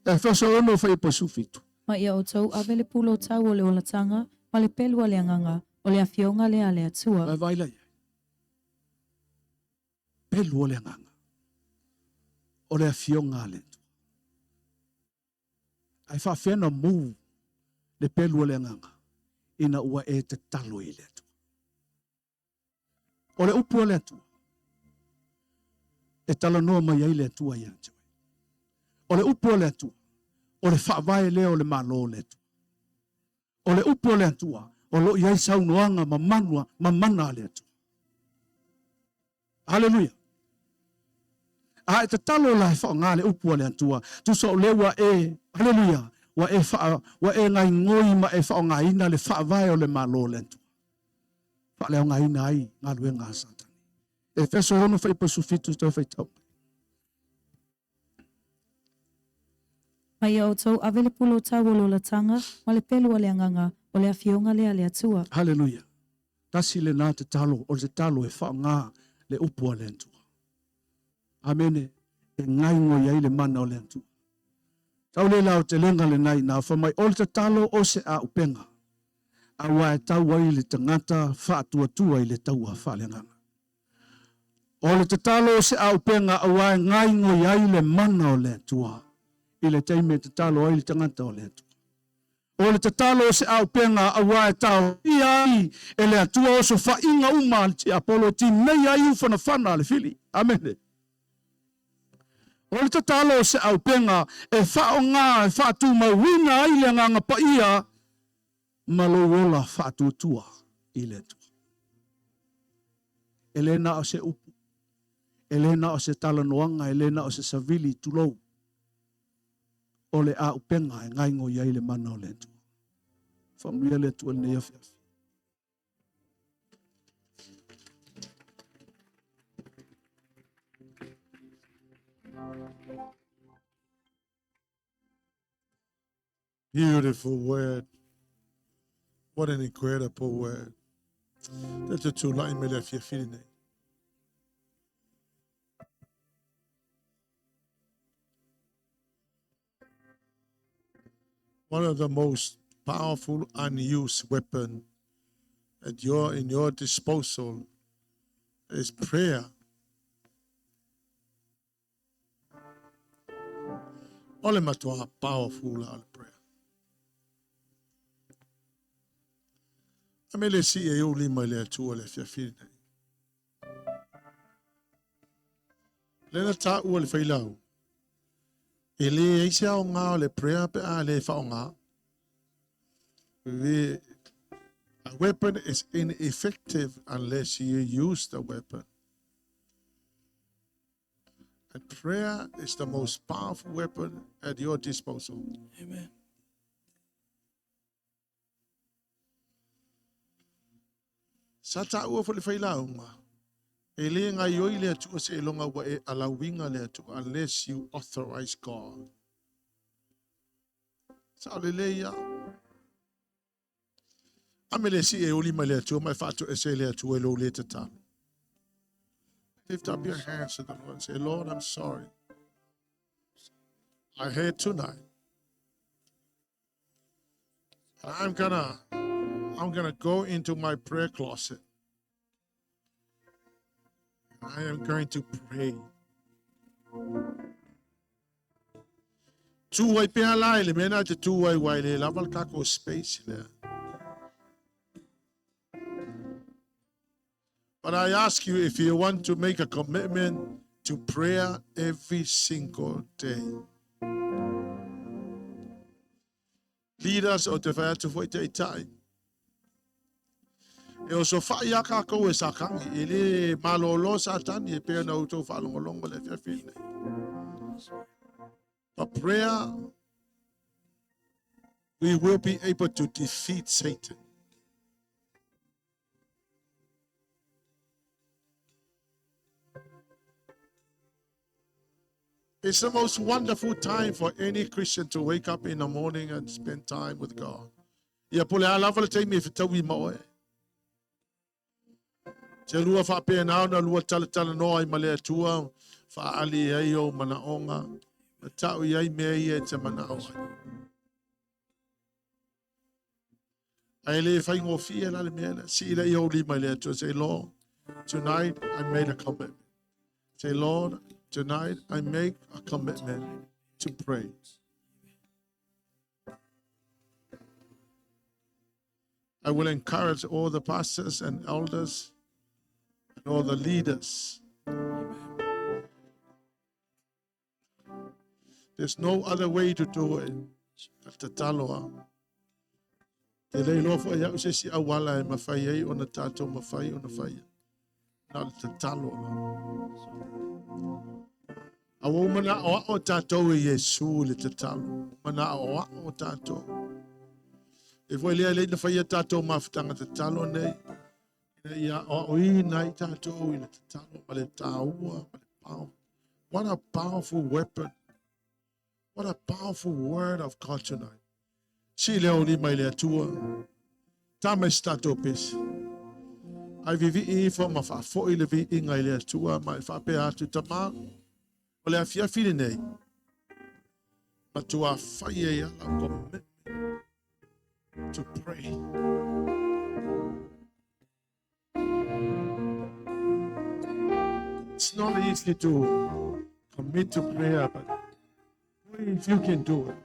Efeso ono fai pasufitu. Ma ia outou ave le pulo tau o le olatanga, ma le pelu a le anganga, o le afionga le a le atua. Vai lai. Pelu o le anganga. O le afionga le atua. Ai fa fena mu le pelu o le anganga. Ina ua e te talo I le atua. O le upu o le atua. E tala noa mai ai le atua ia. O le upu o le atua. O le whaavae leo le malo le atua. O le upu o le atua. O lo iai saunoanga mamana le atua. Halleluia. A e tatalo la e whaonga le upua le atua. Tu so le wa e, halleluia, wa e ngai ngoi ma e whaonga ina le whaavai o le malo le atua. Wha leo ngai ina ai, ngā lue ngā satani. Efeso hono whai pasu fitu tau whai tau. Mai au tau avele pulo tawolo la tanga, ma le pelu ale anganga, o le afionga le ale atua. Halleluia. Tasi le nā te talo, o le talo e whaonga le upua le atua. Amene, e ngai ngoi ai le mana o le atua. Tau le lao te lenga le nai, nā whamai o le talo o se a upenga. Awa e tau ai le tangata, whaatua i le taua whalenganga. O le talo o se a upenga, awa e ngai ngoi ai le mana o le atua. I le teime te talo ai le tangata o le atua. O le talo se au penga awa e tau iai e le atua o so whainga uma ti Apollo ti mei ai ufana le fili. Amen. O le talo se au penga e whao ngā e whaatu mawina ai le nganga pa ia malowola whaatu tua i le atua. Elena o se upu. Elena o se talanoanga. Elena o se savili tulou. O le a upenga e ngai ngoi ai le mana o le atua. Whamria le atua le FITIAFI. Beautiful word. What an incredible word. That's a true line me le FITIAFI nei. One of the most powerful unused weapon at in your disposal is prayer. Ole matua powerful al prayer. Amele si e uli mai le atua le FITIAFI nei. Lena ta ua le whailau. Ele eisa o ngā le prayer pe a le wha o ngā. A weapon is ineffective unless you use the weapon. And prayer is the most powerful weapon at your disposal. Amen. Sata ua fo le whailau ngā. Ele ngā ioi le atua se longa wa e alawinga le atua unless you authorize God. Sa le leia. Amele si e uli mai le atua mai whātu e se le atua e lo le tata. Lift up your hands to the Lord and say, Lord, I'm sorry. I heard tonight. And I'm gonna go into my prayer closet. I am going to pray. Tu wai pea lai le mena te tu wai wai le laval kako space le. But I ask you if you want to make a commitment to prayer every single day. Leaders o te whea tu fwoi te itai. E o so whai a kako e sakangi, e le malolo sa tani e pēr na utou whalongolongo le FITIAFI nei. But prayer, we will be able to defeat Satan. It's the most wonderful time for any Christian to wake up in the morning and spend time with God. Ia pole a lava le teimi e whitaui moe. Te lua whape nao na lua tala noa I male atua, wha ali ai o manaonga, na tau I ai mea I e te manaonga. Ai le whaingo fia la le mea na, si ila I o li male atua, say, Lord, tonight I made a commitment. Say, Lord, tonight I make a commitment to pray. I will encourage all the pastors and elders and all the leaders. There's no other way to do it. Tatalo. Te lei lofo ia o se si awala e mawhai ei o na tātou mawhai o na whai. Nā le tatalo. Awa umana o tātou e Yesu le tatalo. Mana o tātou. E voi lea lei na whai a tātou mawhitanga tatalo nei. Ia o i nai tātou i le tatalo. Ma le taua, ma le pao. What a powerful weapon. What a powerful word of God tonight. Si leo ni mai le atua. Tama stato pes. Ai vivi I fo ma fa fo I le vi I ngai le atua mai fa pe atu tama. O le afia fili nei. Ma tua fai e ala commitment to pray. It's not easy to commit to prayer, but if you can do it.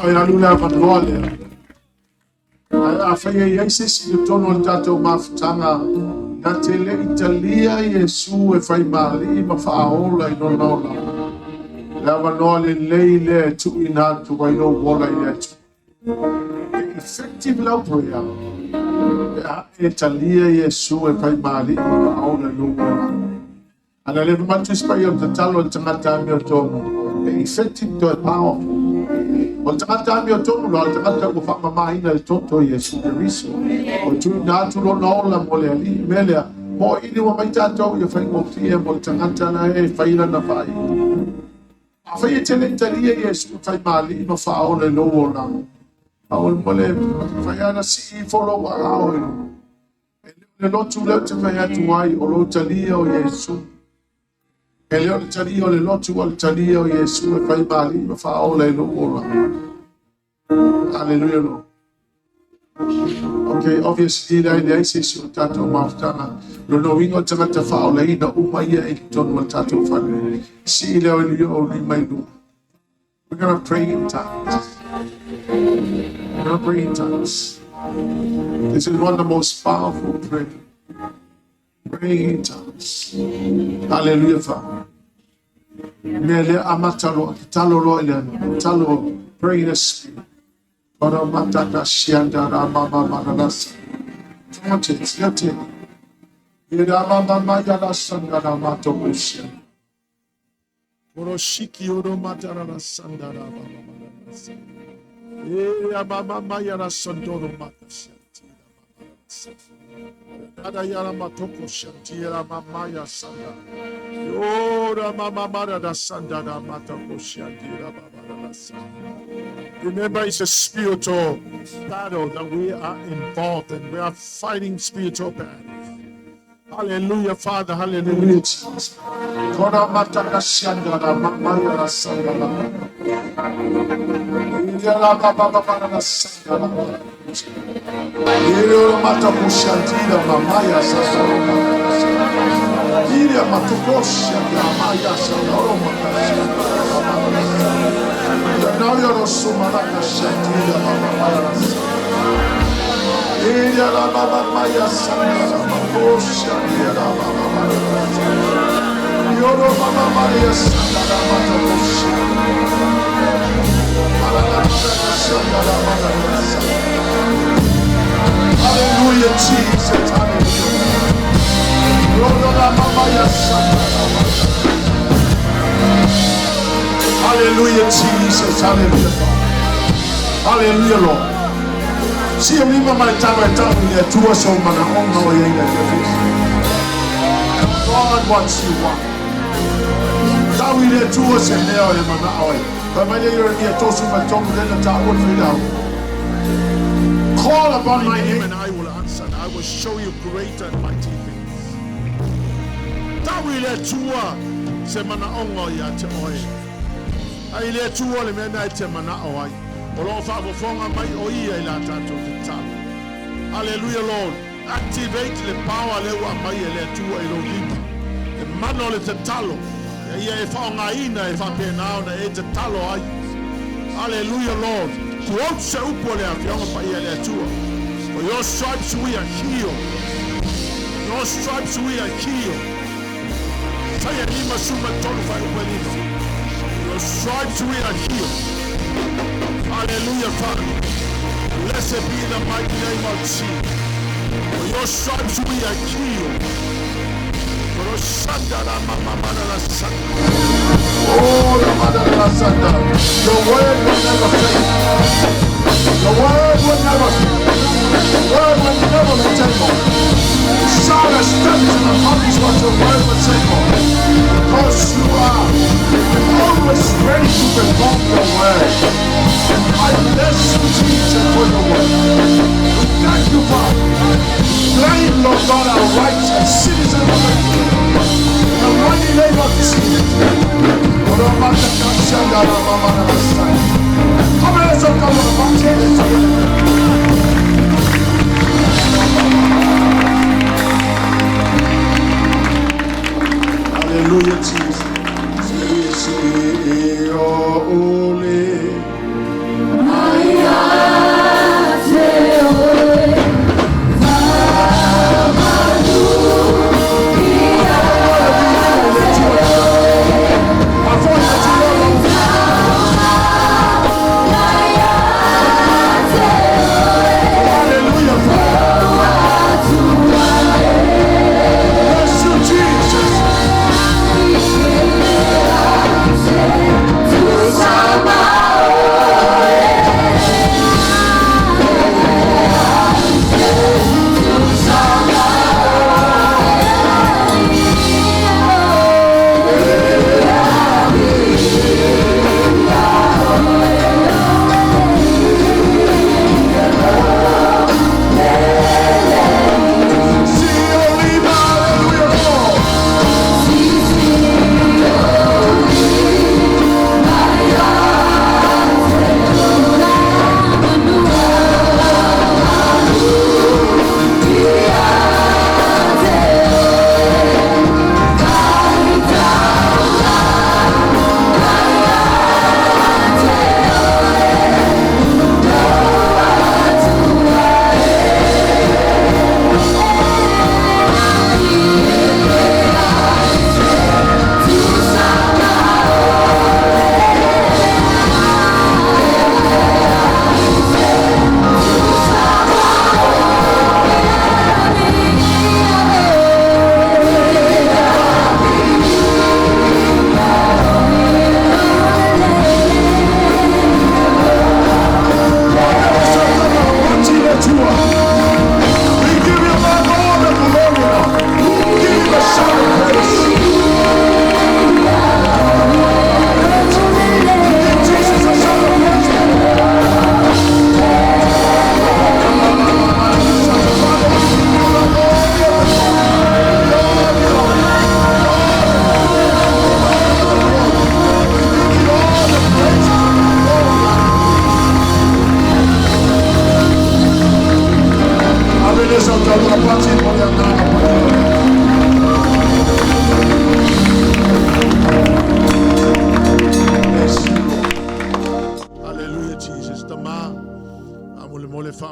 Halleluiah Manurewa. A whaia I aise si le tono le tātou mawhitanga na te le Italia Yesu e whai mali ma whaaola I nonaola. Le awanoa le lei le tu I nātu wai no wola I le tu. Effective love prayer. E Italia Yesu e whai mali ma whaaola no wola. Ana le vamatu ispai o Tatalo le tangata mi o tono. Effective to powerful. O tangata mi o tono lo tangata ko whamamahina le toto Yesu Keriso. O tu nātu lo naola mo le ali melea. Mo ini wa mai tātou I whai ngotia mo le tangata na e whaila na whai. A whai e tele Italia Yesu whai mali ma whaola lo wola. Aol mo le whai ana si I follow a aol. Le lotu leo te whai atu ai o lo Italia o Yesu. E leo le tali o le lotu o le tali o Yesu e whai mali ma whaola lo wola. Hallelujah, Lord. Okay, obviously, I say so. Tato maftana. No, we got to let the foul. I know my ear. Don't want tato family. See, you only my do. We're gonna pray in tongues. We're gonna pray in tongues. This is one of the most powerful prayer. Praying in tongues. Hallelujah, Father. Mele amatalo, talo talo. Pray in the spirit. Para matata shiandara mama manasa. Let's it. Ira mama mayala sandara matobushia. Oroshiki oro matara sandara mama manasa. Ira mama mayala sandoro matasa. Ada yara matoko shantira mama ya sanda. Ora mama marada sandara matoko shantira baba sanda. Remember, it's a spiritual battle that we are involved in. We are fighting spiritual battles. Hallelujah, Father. Hallelujah. Hallelujah, Jesus. Hallelujah, Jesus. Hallelujah. Hallelujah, Lord. See, I'm leaving my time right down here to us on my own way. God wants you one. Now we there to us and there in my own. But my dear, you're tossing my tongue, then the time will fade out. Call upon my name and I will answer. I will show you greater and mighty things. Now we there to us. Say, man, on ya to oil. I let you all in the night, man. Hallelujah, Lord. Activate the power of the manual is a Tatalo. Hallelujah, Lord. For your stripes we are healed. Your stripes we are healed. Your stripes we are healed. Hallelujah, Father. Blessed be the mighty name of Jesus. For your stripes we are healed. For your your word will never fail. Your word will never fail. Your word will never be taken. Shout a step to the puppies what your word will take on. Because you are always ready to perform your word. I bless you, Jesus, for your word. Thank you, Father. Claim, Lord God, our rights as citizens of the kingdom. In the mighty name of Jesus. Come on, let's go to the Hallelujah, Jesus.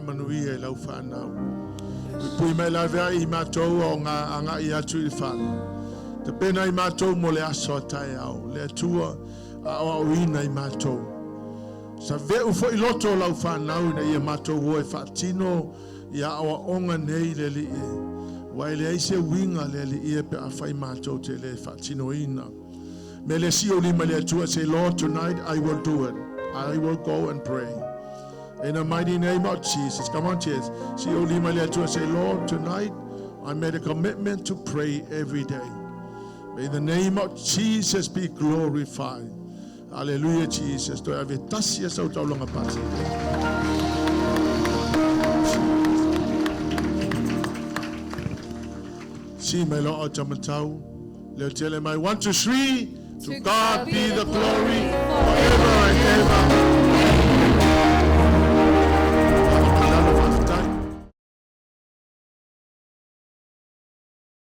manuia I lau whanau. Pui mai la vea I mātou o ngā anga I atu I whanau. Te pena I mātou mo le aso tai au. Le atua a o ina I mātou. Sa veu fo I loto lau whanau na ia mātou hoe whaatino ia awa onga nei le li e. Wai le aise winga le li e pe a whai mātou te le whaatino ina. Me le si o lima le atua say, Lord, tonight I will do it. I will go and pray. In the mighty name of Jesus. Come on, cheers. Si o lima le atua say, Lord, tonight I made a commitment to pray every day. May the name of Jesus be glorified. Hallelujah, Jesus. To have a tasia sa utaulanga pasi. Si me lo o tamatau. Leo tele mai 1, 2, 3. To God be the glory for